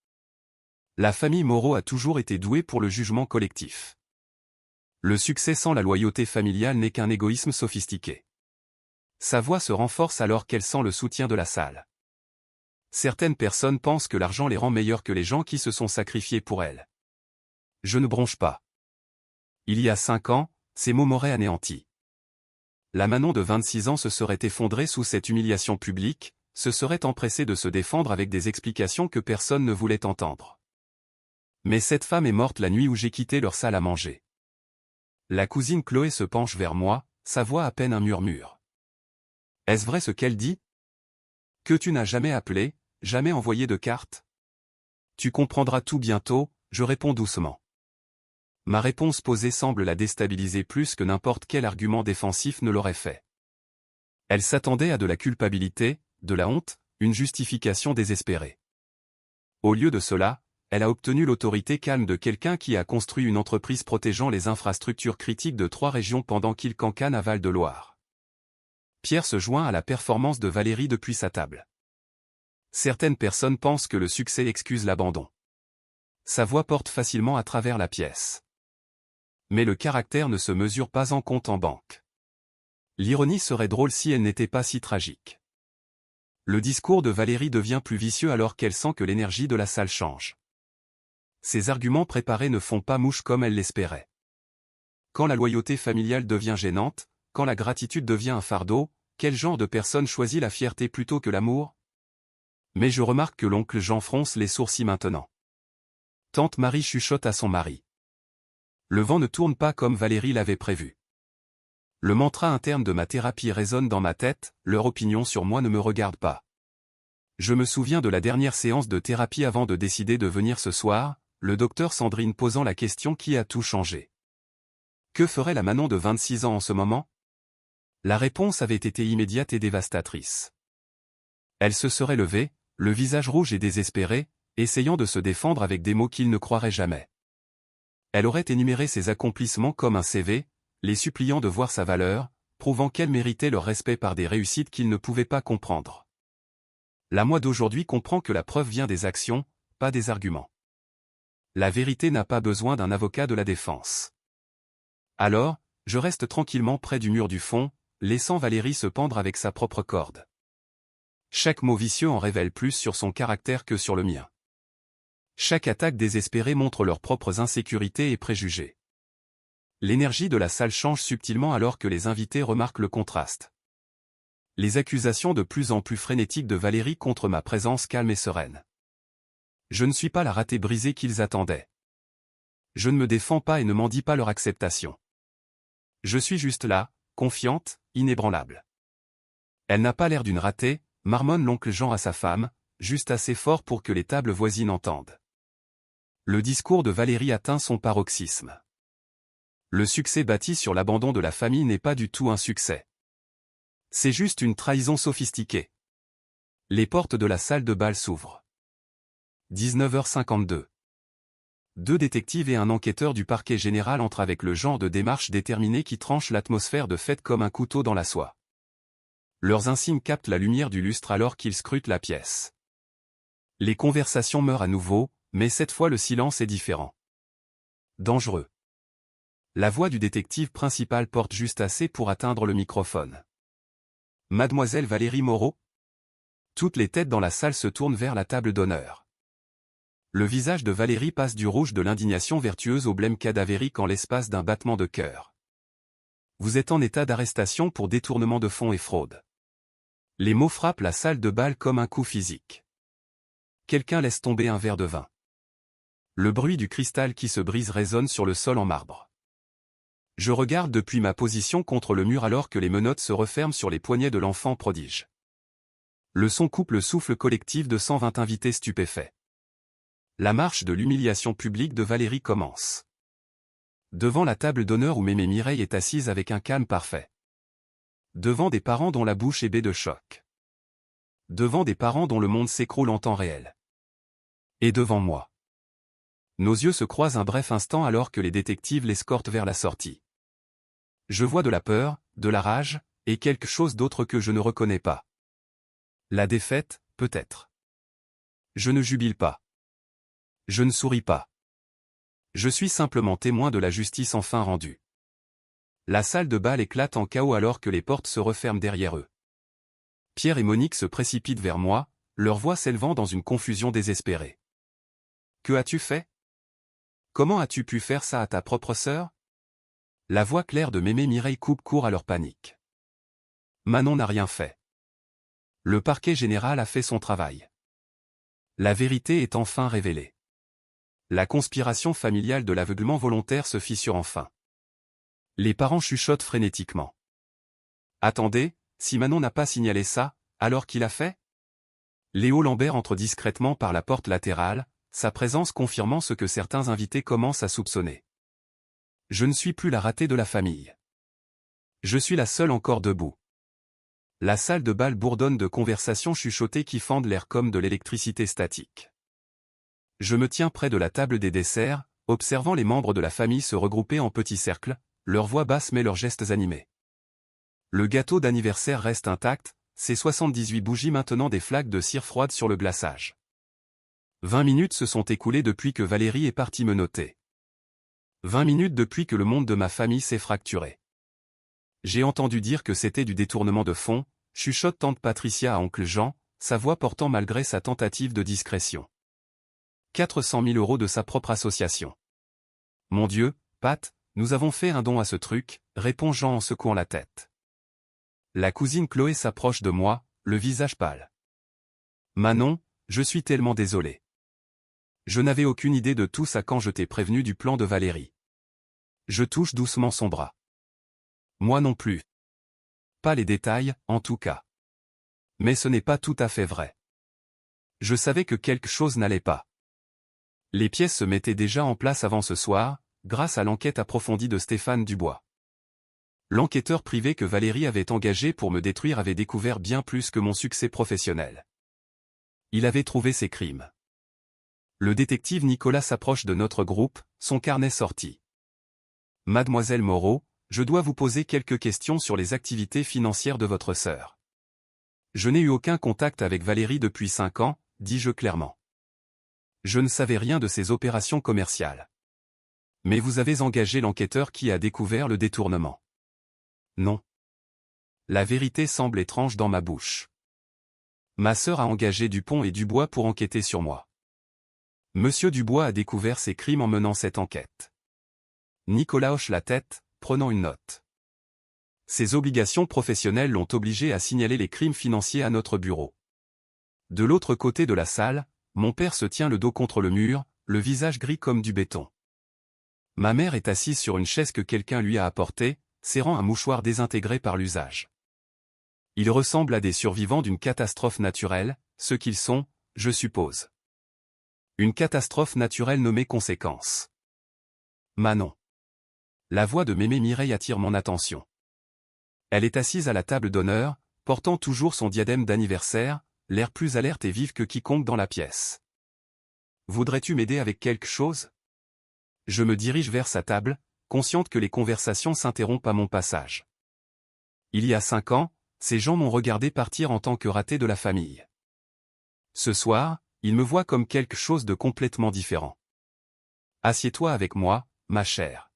La famille Moreau a toujours été douée pour le jugement collectif. Le succès sans la loyauté familiale n'est qu'un égoïsme sophistiqué. Sa voix se renforce alors qu'elle sent le soutien de la salle. Certaines personnes pensent que l'argent les rend meilleurs que les gens qui se sont sacrifiés pour elles. Je ne bronche pas. Il y a 5 ans, ces mots m'auraient anéanti. La Manon de 26 ans se serait effondrée sous cette humiliation publique, se serait empressée de se défendre avec des explications que personne ne voulait entendre. Mais cette femme est morte la nuit où j'ai quitté leur salle à manger. La cousine Chloé se penche vers moi, sa voix à peine un murmure. Est-ce vrai ce qu'elle dit? Que tu n'as jamais appelé, jamais envoyé de carte? Tu comprendras tout bientôt, je réponds doucement. Ma réponse posée semble la déstabiliser plus que n'importe quel argument défensif ne l'aurait fait. Elle s'attendait à de la culpabilité, de la honte, une justification désespérée. Au lieu de cela, elle a obtenu l'autorité calme de quelqu'un qui a construit une entreprise protégeant les infrastructures critiques de 3 régions pendant qu'il cancane à Val-de-Loire. Pierre se joint à la performance de Valérie depuis sa table. Certaines personnes pensent que le succès excuse l'abandon. Sa voix porte facilement à travers la pièce. Mais le caractère ne se mesure pas en compte en banque. L'ironie serait drôle si elle n'était pas si tragique. Le discours de Valérie devient plus vicieux alors qu'elle sent que l'énergie de la salle change. Ses arguments préparés ne font pas mouche comme elle l'espérait. Quand la loyauté familiale devient gênante, quand la gratitude devient un fardeau, quel genre de personne choisit la fierté plutôt que l'amour? Mais je remarque que l'oncle Jean fronce les sourcils maintenant. Tante Marie chuchote à son mari. Le vent ne tourne pas comme Valérie l'avait prévu. Le mantra interne de ma thérapie résonne dans ma tête, leur opinion sur moi ne me regarde pas. Je me souviens de la dernière séance de thérapie avant de décider de venir ce soir, le docteur Sandrine posant la question qui a tout changé. Que ferait la Manon de 26 ans en ce moment? La réponse avait été immédiate et dévastatrice. Elle se serait levée, le visage rouge et désespéré, essayant de se défendre avec des mots qu'il ne croirait jamais. Elle aurait énuméré ses accomplissements comme un CV, les suppliant de voir sa valeur, prouvant qu'elle méritait leur respect par des réussites qu'ils ne pouvaient pas comprendre. La moi d'aujourd'hui comprend que la preuve vient des actions, pas des arguments. La vérité n'a pas besoin d'un avocat de la défense. Alors, je reste tranquillement près du mur du fond, laissant Valérie se pendre avec sa propre corde. Chaque mot vicieux en révèle plus sur son caractère que sur le mien. Chaque attaque désespérée montre leurs propres insécurités et préjugés. L'énergie de la salle change subtilement alors que les invités remarquent le contraste. Les accusations de plus en plus frénétiques de Valérie contre ma présence calme et sereine. Je ne suis pas la ratée brisée qu'ils attendaient. Je ne me défends pas et ne mendie pas leur acceptation. Je suis juste là, confiante, inébranlable. Elle n'a pas l'air d'une ratée, marmonne l'oncle Jean à sa femme, juste assez fort pour que les tables voisines entendent. Le discours de Valérie atteint son paroxysme. Le succès bâti sur l'abandon de la famille n'est pas du tout un succès. C'est juste une trahison sophistiquée. Les portes de la salle de bal s'ouvrent. 19h52. Deux détectives et un enquêteur du parquet général entrent avec le genre de démarche déterminée qui tranche l'atmosphère de fête comme un couteau dans la soie. Leurs insignes captent la lumière du lustre alors qu'ils scrutent la pièce. Les conversations meurent à nouveau, mais cette fois le silence est différent. Dangereux. La voix du détective principal porte juste assez pour atteindre le microphone. Mademoiselle Valérie Moreau? Toutes les têtes dans la salle se tournent vers la table d'honneur. Le visage de Valérie passe du rouge de l'indignation vertueuse au blême cadavérique en l'espace d'un battement de cœur. Vous êtes en état d'arrestation pour détournement de fonds et fraude. Les mots frappent la salle de bal comme un coup physique. Quelqu'un laisse tomber un verre de vin. Le bruit du cristal qui se brise résonne sur le sol en marbre. Je regarde depuis ma position contre le mur alors que les menottes se referment sur les poignets de l'enfant prodige. Le son coupe le souffle collectif de 120 invités stupéfaits. La marche de l'humiliation publique de Valérie commence. Devant la table d'honneur où Mémé Mireille est assise avec un calme parfait. Devant des parents dont la bouche est bée de choc. Devant des parents dont le monde s'écroule en temps réel. Et devant moi. Nos yeux se croisent un bref instant alors que les détectives l'escortent vers la sortie. Je vois de la peur, de la rage, et quelque chose d'autre que je ne reconnais pas. La défaite, peut-être. Je ne jubile pas. Je ne souris pas. Je suis simplement témoin de la justice enfin rendue. La salle de bal éclate en chaos alors que les portes se referment derrière eux. Pierre et Monique se précipitent vers moi, leur voix s'élevant dans une confusion désespérée. Que as-tu fait? Comment as-tu pu faire ça à ta propre sœur? La voix claire de Mémé Mireille coupe court à leur panique. Manon n'a rien fait. Le parquet général a fait son travail. La vérité est enfin révélée. La conspiration familiale de l'aveuglement volontaire se fissure enfin. Les parents chuchotent frénétiquement. Attendez, si Manon n'a pas signalé ça, alors qui l'a fait? Léo Lambert entre discrètement par la porte latérale, sa présence confirmant ce que certains invités commencent à soupçonner. Je ne suis plus la ratée de la famille. Je suis la seule encore debout. La salle de bal bourdonne de conversations chuchotées qui fendent l'air comme de l'électricité statique. Je me tiens près de la table des desserts, observant les membres de la famille se regrouper en petits cercles, leurs voix basses mais leurs gestes animés. Le gâteau d'anniversaire reste intact, ses 78 bougies maintenant des flaques de cire froide sur le glaçage. 20 minutes se sont écoulées depuis que Valérie est partie menotter. 20 minutes depuis que le monde de ma famille s'est fracturé. J'ai entendu dire que c'était du détournement de fonds, chuchote tante Patricia à oncle Jean, sa voix portant malgré sa tentative de discrétion. 400 000 € de sa propre association. Mon Dieu, Pat, nous avons fait un don à ce truc, répond Jean en secouant la tête. La cousine Chloé s'approche de moi, le visage pâle. Manon, je suis tellement désolé. Je n'avais aucune idée de tout ça quand je t'ai prévenu du plan de Valérie. Je touche doucement son bras. Moi non plus. Pas les détails, en tout cas. Mais ce n'est pas tout à fait vrai. Je savais que quelque chose n'allait pas. Les pièces se mettaient déjà en place avant ce soir, grâce à l'enquête approfondie de Stéphane Dubois. L'enquêteur privé que Valérie avait engagé pour me détruire avait découvert bien plus que mon succès professionnel. Il avait trouvé ses crimes. Le détective Nicolas s'approche de notre groupe, son carnet sorti. Mademoiselle Moreau, je dois vous poser quelques questions sur les activités financières de votre sœur. Je n'ai eu aucun contact avec Valérie depuis 5 ans, dis-je clairement. Je ne savais rien de ses opérations commerciales. Mais vous avez engagé l'enquêteur qui a découvert le détournement. Non. La vérité semble étrange dans ma bouche. Ma sœur a engagé Dupont et Dubois pour enquêter sur moi. Monsieur Dubois a découvert ces crimes en menant cette enquête. Nicolas hoche la tête, prenant une note. Ses obligations professionnelles l'ont obligé à signaler les crimes financiers à notre bureau. De l'autre côté de la salle, mon père se tient le dos contre le mur, le visage gris comme du béton. Ma mère est assise sur une chaise que quelqu'un lui a apportée, serrant un mouchoir désintégré par l'usage. Ils ressemblent à des survivants d'une catastrophe naturelle, ce qu'ils sont, je suppose. Une catastrophe naturelle nommée conséquence. Manon. La voix de Mémé Mireille attire mon attention. Elle est assise à la table d'honneur, portant toujours son diadème d'anniversaire, l'air plus alerte et vif que quiconque dans la pièce. « Voudrais-tu m'aider avec quelque chose ?» Je me dirige vers sa table, consciente que les conversations s'interrompent à mon passage. Il y a 5 ans, ces gens m'ont regardé partir en tant que raté de la famille. Ce soir, ils me voient comme quelque chose de complètement différent. « Assieds-toi avec moi, ma chère. »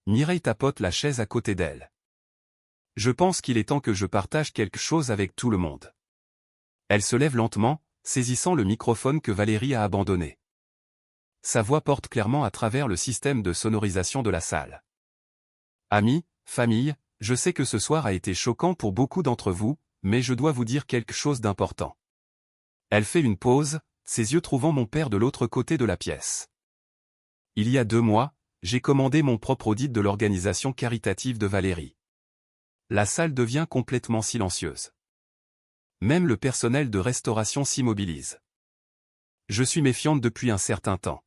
Mireille tapote la chaise à côté d'elle. Je pense qu'il est temps que je partage quelque chose avec tout le monde. Elle se lève lentement, saisissant le microphone que Valérie a abandonné. Sa voix porte clairement à travers le système de sonorisation de la salle. Amis, famille, je sais que ce soir a été choquant pour beaucoup d'entre vous, mais je dois vous dire quelque chose d'important. Elle fait une pause, ses yeux trouvant mon père de l'autre côté de la pièce. Il y a 2 mois, j'ai commandé mon propre audit de l'organisation caritative de Valérie. La salle devient complètement silencieuse. Même le personnel de restauration s'immobilise. Je suis méfiante depuis un certain temps.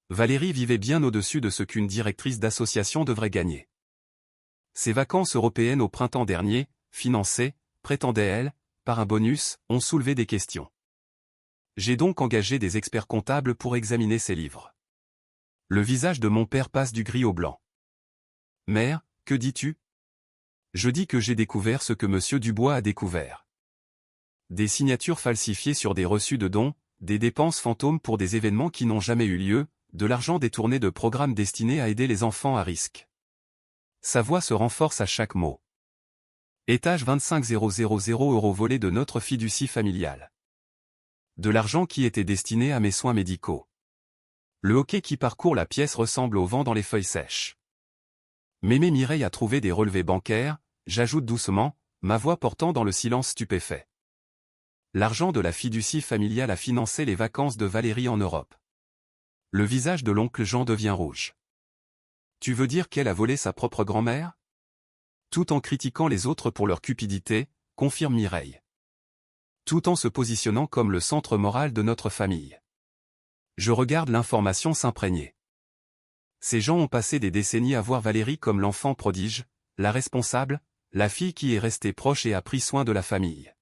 Valérie vivait bien au-dessus de ce qu'une directrice d'association devrait gagner. Ses vacances européennes au printemps dernier, financées, prétendait-elle, par un bonus, ont soulevé des questions. J'ai donc engagé des experts comptables pour examiner ces livres. Le visage de mon père passe du gris au blanc. « Mère, que dis-tu » Je dis que j'ai découvert ce que M. Dubois a découvert. Des signatures falsifiées sur des reçus de dons, des dépenses fantômes pour des événements qui n'ont jamais eu lieu, de l'argent détourné de programmes destinés à aider les enfants à risque. Sa voix se renforce à chaque mot. Étage 25 000 € volés de notre fiducie familiale. De l'argent qui était destiné à mes soins médicaux. Le hoquet qui parcourt la pièce ressemble au vent dans les feuilles sèches. Mémé Mireille a trouvé des relevés bancaires, j'ajoute doucement, ma voix portant dans le silence stupéfait. L'argent de la fiducie familiale a financé les vacances de Valérie en Europe. Le visage de l'oncle Jean devient rouge. Tu veux dire qu'elle a volé sa propre grand-mère ? Tout en critiquant les autres pour leur cupidité, confirme Mireille. Tout en se positionnant comme le centre moral de notre famille. Je regarde l'information s'imprégner. Ces gens ont passé des décennies à voir Valérie comme l'enfant prodige, la responsable, la fille qui est restée proche et a pris soin de la famille.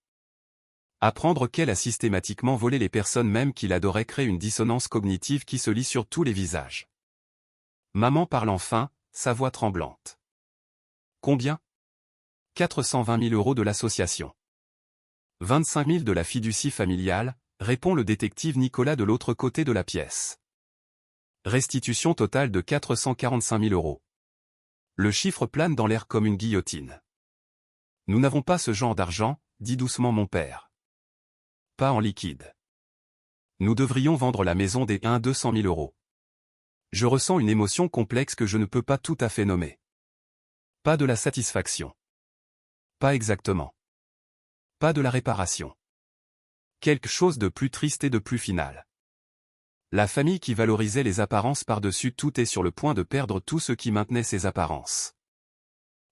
Apprendre qu'elle a systématiquement volé les personnes même qu'il adorait crée une dissonance cognitive qui se lit sur tous les visages. Maman parle enfin, sa voix tremblante. Combien ? 420 000 € de l'association. 25 000 de la fiducie familiale, répond le détective Nicolas de l'autre côté de la pièce. Restitution totale de 445 000 €. Le chiffre plane dans l'air comme une guillotine. Nous n'avons pas ce genre d'argent, dit doucement mon père. Pas en liquide. Nous devrions vendre la maison des 200 000 €. Je ressens une émotion complexe que je ne peux pas tout à fait nommer. Pas de la satisfaction. Pas exactement. Pas de la réparation. Quelque chose de plus triste et de plus final. La famille qui valorisait les apparences par-dessus tout est sur le point de perdre tout ce qui maintenait ces apparences.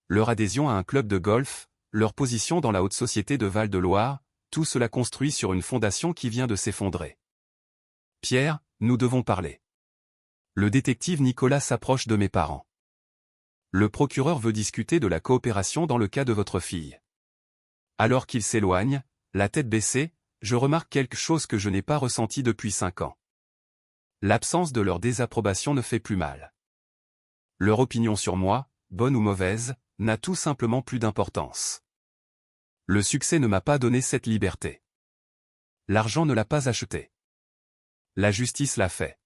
Leur adhésion à un club de golf, leur position dans la haute société de Val-de-Loire, tout cela construit sur une fondation qui vient de s'effondrer. Pierre, nous devons parler. Le détective Nicolas s'approche de mes parents. Le procureur veut discuter de la coopération dans le cas de votre fille. Alors qu'il s'éloigne, la tête baissée, je remarque quelque chose que je n'ai pas ressenti depuis 5 ans. L'absence de leur désapprobation ne fait plus mal. Leur opinion sur moi, bonne ou mauvaise, n'a tout simplement plus d'importance. Le succès ne m'a pas donné cette liberté. L'argent ne l'a pas acheté. La justice l'a fait.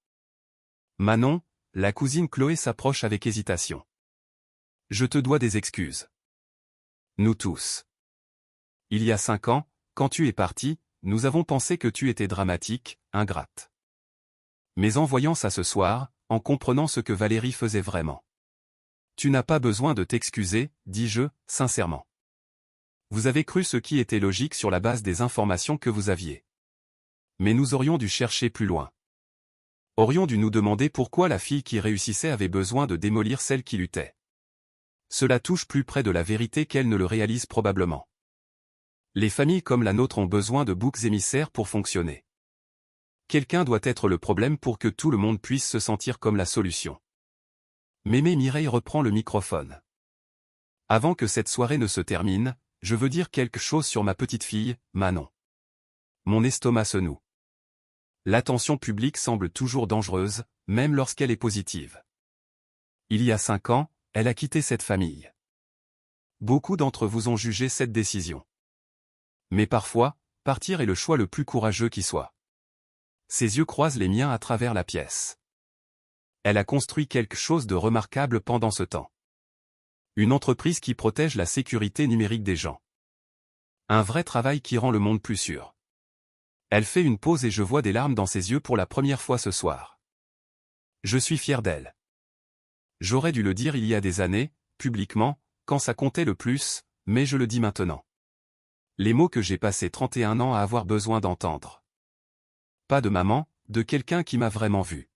Manon, la cousine Chloé s'approche avec hésitation. Je te dois des excuses. Nous tous. Il y a 5 ans, quand tu es parti, nous avons pensé que tu étais dramatique, ingrate. Mais en voyant ça ce soir, en comprenant ce que Valérie faisait vraiment. Tu n'as pas besoin de t'excuser, dis-je, sincèrement. Vous avez cru ce qui était logique sur la base des informations que vous aviez. Mais nous aurions dû chercher plus loin. Aurions dû nous demander pourquoi la fille qui réussissait avait besoin de démolir celle qui luttait. Cela touche plus près de la vérité qu'elle ne le réalise probablement. Les familles comme la nôtre ont besoin de boucs émissaires pour fonctionner. Quelqu'un doit être le problème pour que tout le monde puisse se sentir comme la solution. Mémé Mireille reprend le microphone. Avant que cette soirée ne se termine, je veux dire quelque chose sur ma petite fille, Manon. Mon estomac se noue. L'attention publique semble toujours dangereuse, même lorsqu'elle est positive. Il y a 5 ans, elle a quitté cette famille. Beaucoup d'entre vous ont jugé cette décision. Mais parfois, partir est le choix le plus courageux qui soit. Ses yeux croisent les miens à travers la pièce. Elle a construit quelque chose de remarquable pendant ce temps. Une entreprise qui protège la sécurité numérique des gens. Un vrai travail qui rend le monde plus sûr. Elle fait une pause et je vois des larmes dans ses yeux pour la première fois ce soir. Je suis fier d'elle. J'aurais dû le dire il y a des années, publiquement, quand ça comptait le plus, mais je le dis maintenant. Les mots que j'ai passé 31 ans à avoir besoin d'entendre. Pas de maman, de quelqu'un qui m'a vraiment vu.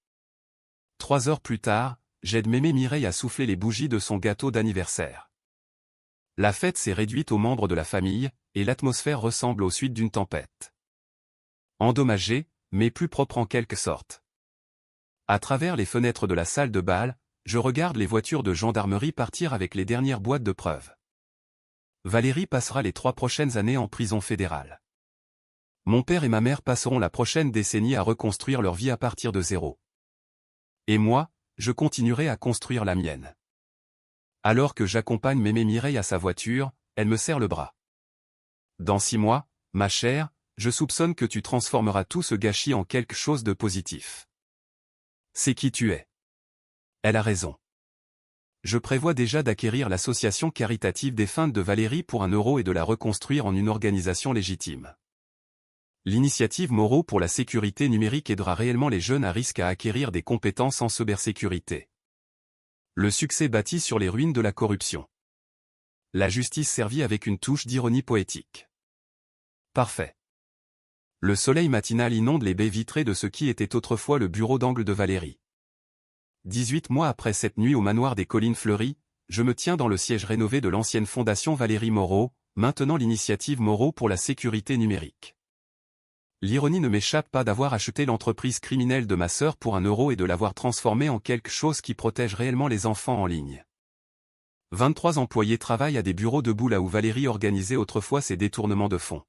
3 heures plus tard, j'aide mémé Mireille à souffler les bougies de son gâteau d'anniversaire. La fête s'est réduite aux membres de la famille, et l'atmosphère ressemble aux suites d'une tempête. Endommagée, mais plus propre en quelque sorte. À travers les fenêtres de la salle de bal, je regarde les voitures de gendarmerie partir avec les dernières boîtes de preuves. Valérie passera les 3 prochaines années en prison fédérale. Mon père et ma mère passeront la prochaine décennie à reconstruire leur vie à partir de zéro. Et moi, je continuerai à construire la mienne. Alors que j'accompagne mémé Mireille à sa voiture, elle me serre le bras. Dans 6 mois, ma chère, je soupçonne que tu transformeras tout ce gâchis en quelque chose de positif. C'est qui tu es. Elle a raison. Je prévois déjà d'acquérir l'association caritative Défunte de Valérie pour 1 euro et de la reconstruire en une organisation légitime. L'initiative Moreau pour la sécurité numérique aidera réellement les jeunes à risque à acquérir des compétences en cybersécurité. Le succès bâti sur les ruines de la corruption. La justice servie avec une touche d'ironie poétique. Parfait. Le soleil matinal inonde les baies vitrées de ce qui était autrefois le bureau d'angle de Valérie. 18 mois après cette nuit au manoir des Collines Fleuries, je me tiens dans le siège rénové de l'ancienne fondation Valérie Moreau, maintenant l'initiative Moreau pour la sécurité numérique. L'ironie ne m'échappe pas d'avoir acheté l'entreprise criminelle de ma sœur pour 1 euro et de l'avoir transformée en quelque chose qui protège réellement les enfants en ligne. 23 employés travaillent à des bureaux debout là où Valérie organisait autrefois ses détournements de fonds.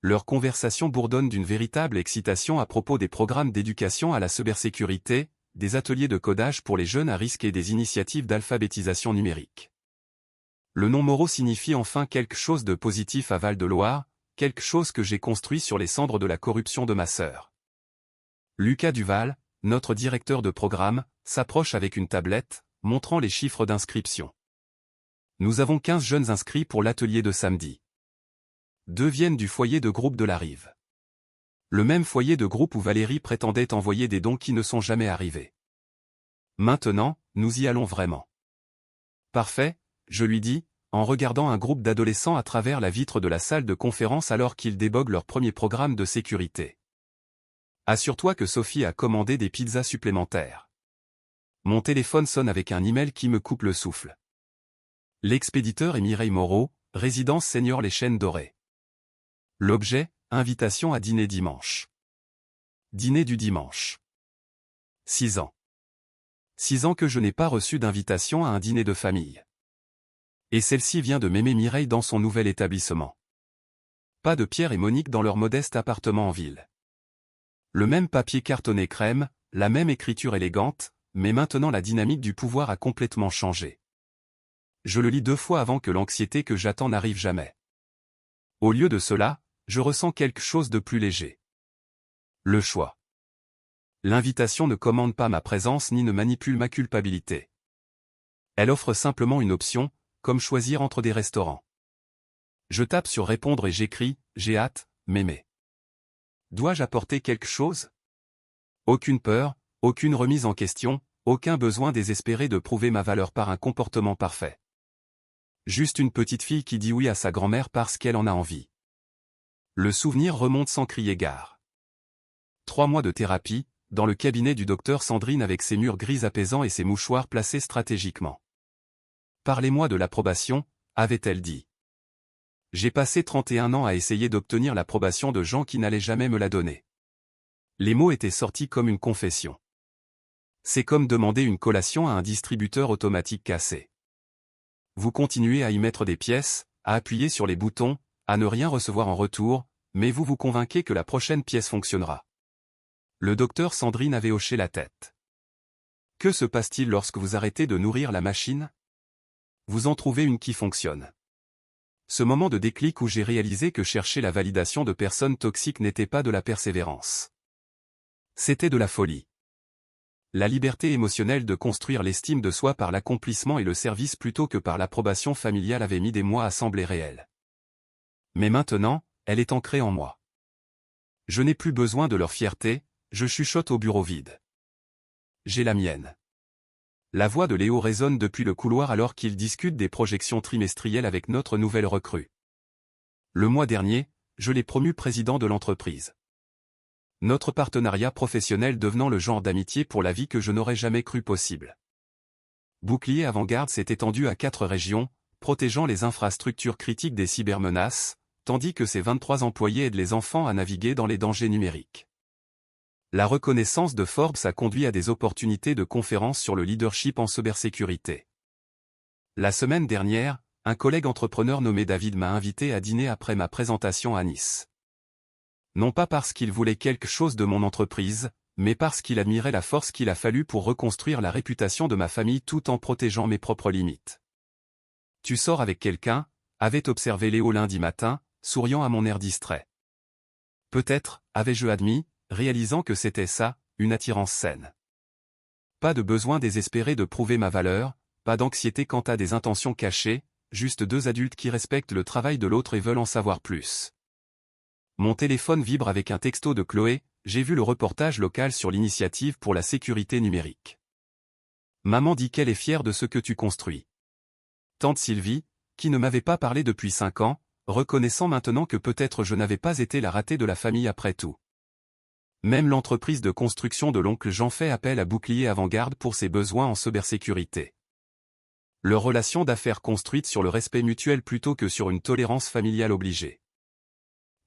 Leur conversation bourdonne d'une véritable excitation à propos des programmes d'éducation à la cybersécurité, des ateliers de codage pour les jeunes à risque et des initiatives d'alphabétisation numérique. Le nom Moreau signifie enfin quelque chose de positif à Val-de-Loire, quelque chose que j'ai construit sur les cendres de la corruption de ma sœur. Lucas Duval, notre directeur de programme, s'approche avec une tablette, montrant les chiffres d'inscription. Nous avons 15 jeunes inscrits pour l'atelier de samedi. 2 viennent du foyer de groupe de la Rive. Le même foyer de groupe où Valérie prétendait envoyer des dons qui ne sont jamais arrivés. Maintenant, nous y allons vraiment. Parfait, je lui dis, en regardant un groupe d'adolescents à travers la vitre de la salle de conférence alors qu'ils déboguent leur premier programme de sécurité. Assure-toi que Sophie a commandé des pizzas supplémentaires. Mon téléphone sonne avec un email qui me coupe le souffle. L'expéditeur est Mireille Moreau, résidence Senior Les Chênes Dorées. L'objet, invitation à dîner dimanche. Dîner du dimanche. 6 ans. 6 ans que je n'ai pas reçu d'invitation à un dîner de famille. Et celle-ci vient de mémé Mireille dans son nouvel établissement. Pas de Pierre et Monique dans leur modeste appartement en ville. Le même papier cartonné crème, la même écriture élégante, mais maintenant la dynamique du pouvoir a complètement changé. Je le lis 2 fois avant que l'anxiété que j'attends n'arrive jamais. Au lieu de cela, je ressens quelque chose de plus léger. Le choix. L'invitation ne commande pas ma présence ni ne manipule ma culpabilité. Elle offre simplement une option, comme choisir entre des restaurants. Je tape sur répondre et j'écris, j'ai hâte, mémé. Dois-je apporter quelque chose? Aucune peur, aucune remise en question, aucun besoin désespéré de prouver ma valeur par un comportement parfait. Juste une petite fille qui dit oui à sa grand-mère parce qu'elle en a envie. Le souvenir remonte sans crier gare. 3 mois de thérapie, dans le cabinet du docteur Sandrine avec ses murs gris apaisants et ses mouchoirs placés stratégiquement. Parlez-moi de l'approbation, avait-elle dit. J'ai passé 31 ans à essayer d'obtenir l'approbation de gens qui n'allaient jamais me la donner. Les mots étaient sortis comme une confession. C'est comme demander une collation à un distributeur automatique cassé. Vous continuez à y mettre des pièces, à appuyer sur les boutons, à ne rien recevoir en retour, mais vous vous convainquez que la prochaine pièce fonctionnera. Le docteur Sandrine avait hoché la tête. Que se passe-t-il lorsque vous arrêtez de nourrir la machine? Vous en trouvez une qui fonctionne. Ce moment de déclic où j'ai réalisé que chercher la validation de personnes toxiques n'était pas de la persévérance. C'était de la folie. La liberté émotionnelle de construire l'estime de soi par l'accomplissement et le service plutôt que par l'approbation familiale avait mis des mois à sembler réelle. Mais maintenant, elle est ancrée en moi. Je n'ai plus besoin de leur fierté, je chuchote au bureau vide. J'ai la mienne. La voix de Léo résonne depuis le couloir alors qu'il discute des projections trimestrielles avec notre nouvelle recrue. Le mois dernier, je l'ai promu président de l'entreprise. Notre partenariat professionnel devenant le genre d'amitié pour la vie que je n'aurais jamais cru possible. Bouclier Avant-Garde s'est étendu à 4 régions, protégeant les infrastructures critiques des cybermenaces, tandis que ses 23 employés aident les enfants à naviguer dans les dangers numériques. La reconnaissance de Forbes a conduit à des opportunités de conférences sur le leadership en cybersécurité. La semaine dernière, un collègue entrepreneur nommé David m'a invité à dîner après ma présentation à Nice. Non pas parce qu'il voulait quelque chose de mon entreprise, mais parce qu'il admirait la force qu'il a fallu pour reconstruire la réputation de ma famille tout en protégeant mes propres limites. Tu sors avec quelqu'un, avait observé Léo lundi matin, souriant à mon air distrait. Peut-être, avais-je admis, réalisant que c'était ça, une attirance saine. Pas de besoin désespéré de prouver ma valeur, pas d'anxiété quant à des intentions cachées, juste 2 adultes qui respectent le travail de l'autre et veulent en savoir plus. Mon téléphone vibre avec un texto de Chloé, j'ai vu le reportage local sur l'initiative pour la sécurité numérique. Maman dit qu'elle est fière de ce que tu construis. Tante Sylvie, qui ne m'avait pas parlé depuis 5 ans, reconnaissant maintenant que peut-être je n'avais pas été la ratée de la famille après tout. Même l'entreprise de construction de l'oncle Jean fait appel à Bouclier Avant-Garde pour ses besoins en cybersécurité. Leur relation d'affaires construite sur le respect mutuel plutôt que sur une tolérance familiale obligée.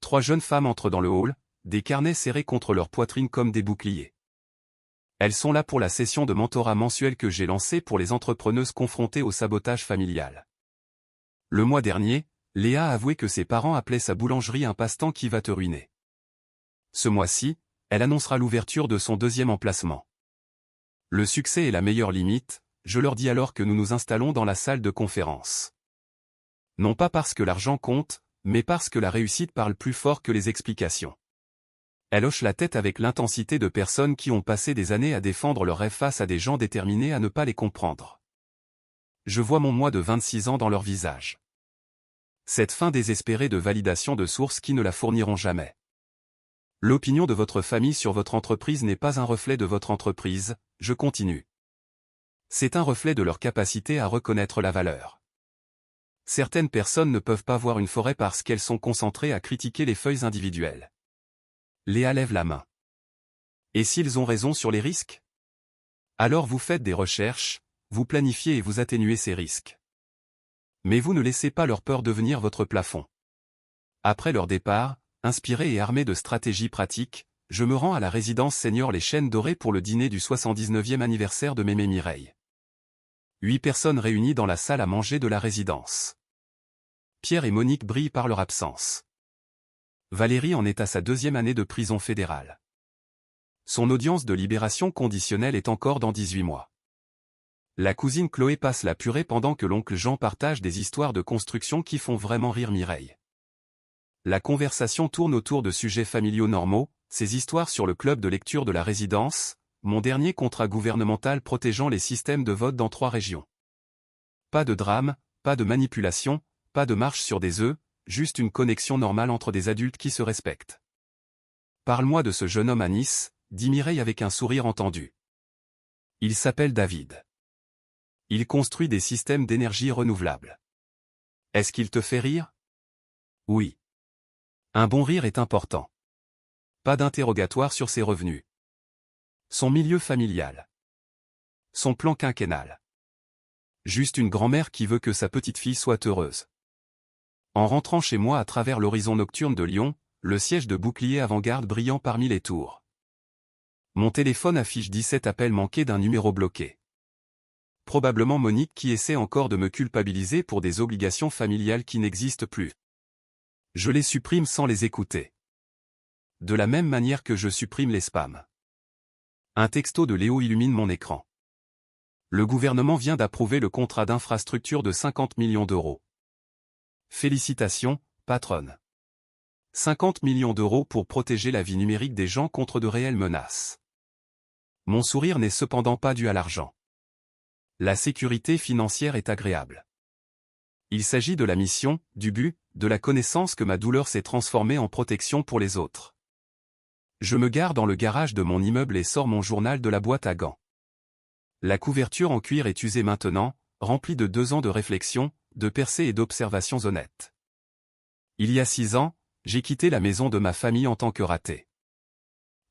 3 jeunes femmes entrent dans le hall, des carnets serrés contre leur poitrine comme des boucliers. Elles sont là pour la session de mentorat mensuelle que j'ai lancée pour les entrepreneuses confrontées au sabotage familial. Le mois dernier, Léa a avoué que ses parents appelaient sa boulangerie un passe-temps qui va te ruiner. Ce mois-ci, elle annoncera l'ouverture de son 2e emplacement. Le succès est la meilleure limite, je leur dis alors que nous nous installons dans la salle de conférence. Non pas parce que l'argent compte, mais parce que la réussite parle plus fort que les explications. Elle hoche la tête avec l'intensité de personnes qui ont passé des années à défendre leurs rêves face à des gens déterminés à ne pas les comprendre. Je vois mon moi de 26 ans dans leur visage. Cette fin désespérée de validation de sources qui ne la fourniront jamais. L'opinion de votre famille sur votre entreprise n'est pas un reflet de votre entreprise, je continue. C'est un reflet de leur capacité à reconnaître la valeur. Certaines personnes ne peuvent pas voir une forêt parce qu'elles sont concentrées à critiquer les feuilles individuelles. Léa lève la main. Et s'ils ont raison sur les risques? Alors vous faites des recherches, vous planifiez et vous atténuez ces risques. Mais vous ne laissez pas leur peur devenir votre plafond. Après leur départ, inspiré et armé de stratégies pratiques, je me rends à la résidence senior Les Chênes Dorées pour le dîner du 79e anniversaire de Mémé Mireille. 8 personnes réunies dans la salle à manger de la résidence. Pierre et Monique brillent par leur absence. Valérie en est à sa 2e année de prison fédérale. Son audience de libération conditionnelle est encore dans 18 mois. La cousine Chloé passe la purée pendant que l'oncle Jean partage des histoires de construction qui font vraiment rire Mireille. La conversation tourne autour de sujets familiaux normaux, ces histoires sur le club de lecture de la résidence, mon dernier contrat gouvernemental protégeant les systèmes de vote dans 3 régions. Pas de drame, pas de manipulation, pas de marche sur des œufs, juste une connexion normale entre des adultes qui se respectent. Parle-moi de ce jeune homme à Nice, dit Mireille avec un sourire entendu. Il s'appelle David. Il construit des systèmes d'énergie renouvelable. Est-ce qu'il te fait rire? Oui. Un bon rire est important. Pas d'interrogatoire sur ses revenus. Son milieu familial. Son plan quinquennal. Juste une grand-mère qui veut que sa petite-fille soit heureuse. En rentrant chez moi à travers l'horizon nocturne de Lyon, le siège de Bouclier Avant-Garde brillant parmi les tours. Mon téléphone affiche 17 appels manqués d'un numéro bloqué. probablement Monique qui essaie encore de me culpabiliser pour des obligations familiales qui n'existent plus. Je les supprime sans les écouter. De la même manière que je supprime les spams. Un texto de Léo illumine mon écran. Le gouvernement vient d'approuver le contrat d'infrastructure de 50 millions d'euros. Félicitations, patronne. 50 millions d'euros pour protéger la vie numérique des gens contre de réelles menaces. Mon sourire n'est cependant pas dû à l'argent. La sécurité financière est agréable. Il s'agit de la mission, du but, de la connaissance que ma douleur s'est transformée en protection pour les autres. Je me gare dans le garage de mon immeuble et sors mon journal de la boîte à gants. La couverture en cuir est usée maintenant, remplie de 2 ans de réflexion, de percées et d'observations honnêtes. Il y a 6 ans, j'ai quitté la maison de ma famille en tant que raté.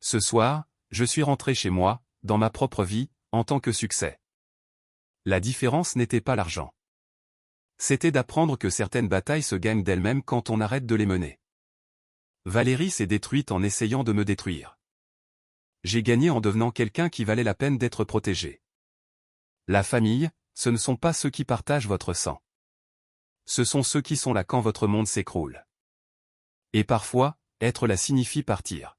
Ce soir, je suis rentré chez moi, dans ma propre vie, en tant que succès. La différence n'était pas l'argent. C'était d'apprendre que certaines batailles se gagnent d'elles-mêmes quand on arrête de les mener. Valérie s'est détruite en essayant de me détruire. J'ai gagné en devenant quelqu'un qui valait la peine d'être protégé. La famille, ce ne sont pas ceux qui partagent votre sang. Ce sont ceux qui sont là quand votre monde s'écroule. Et parfois, être là signifie partir.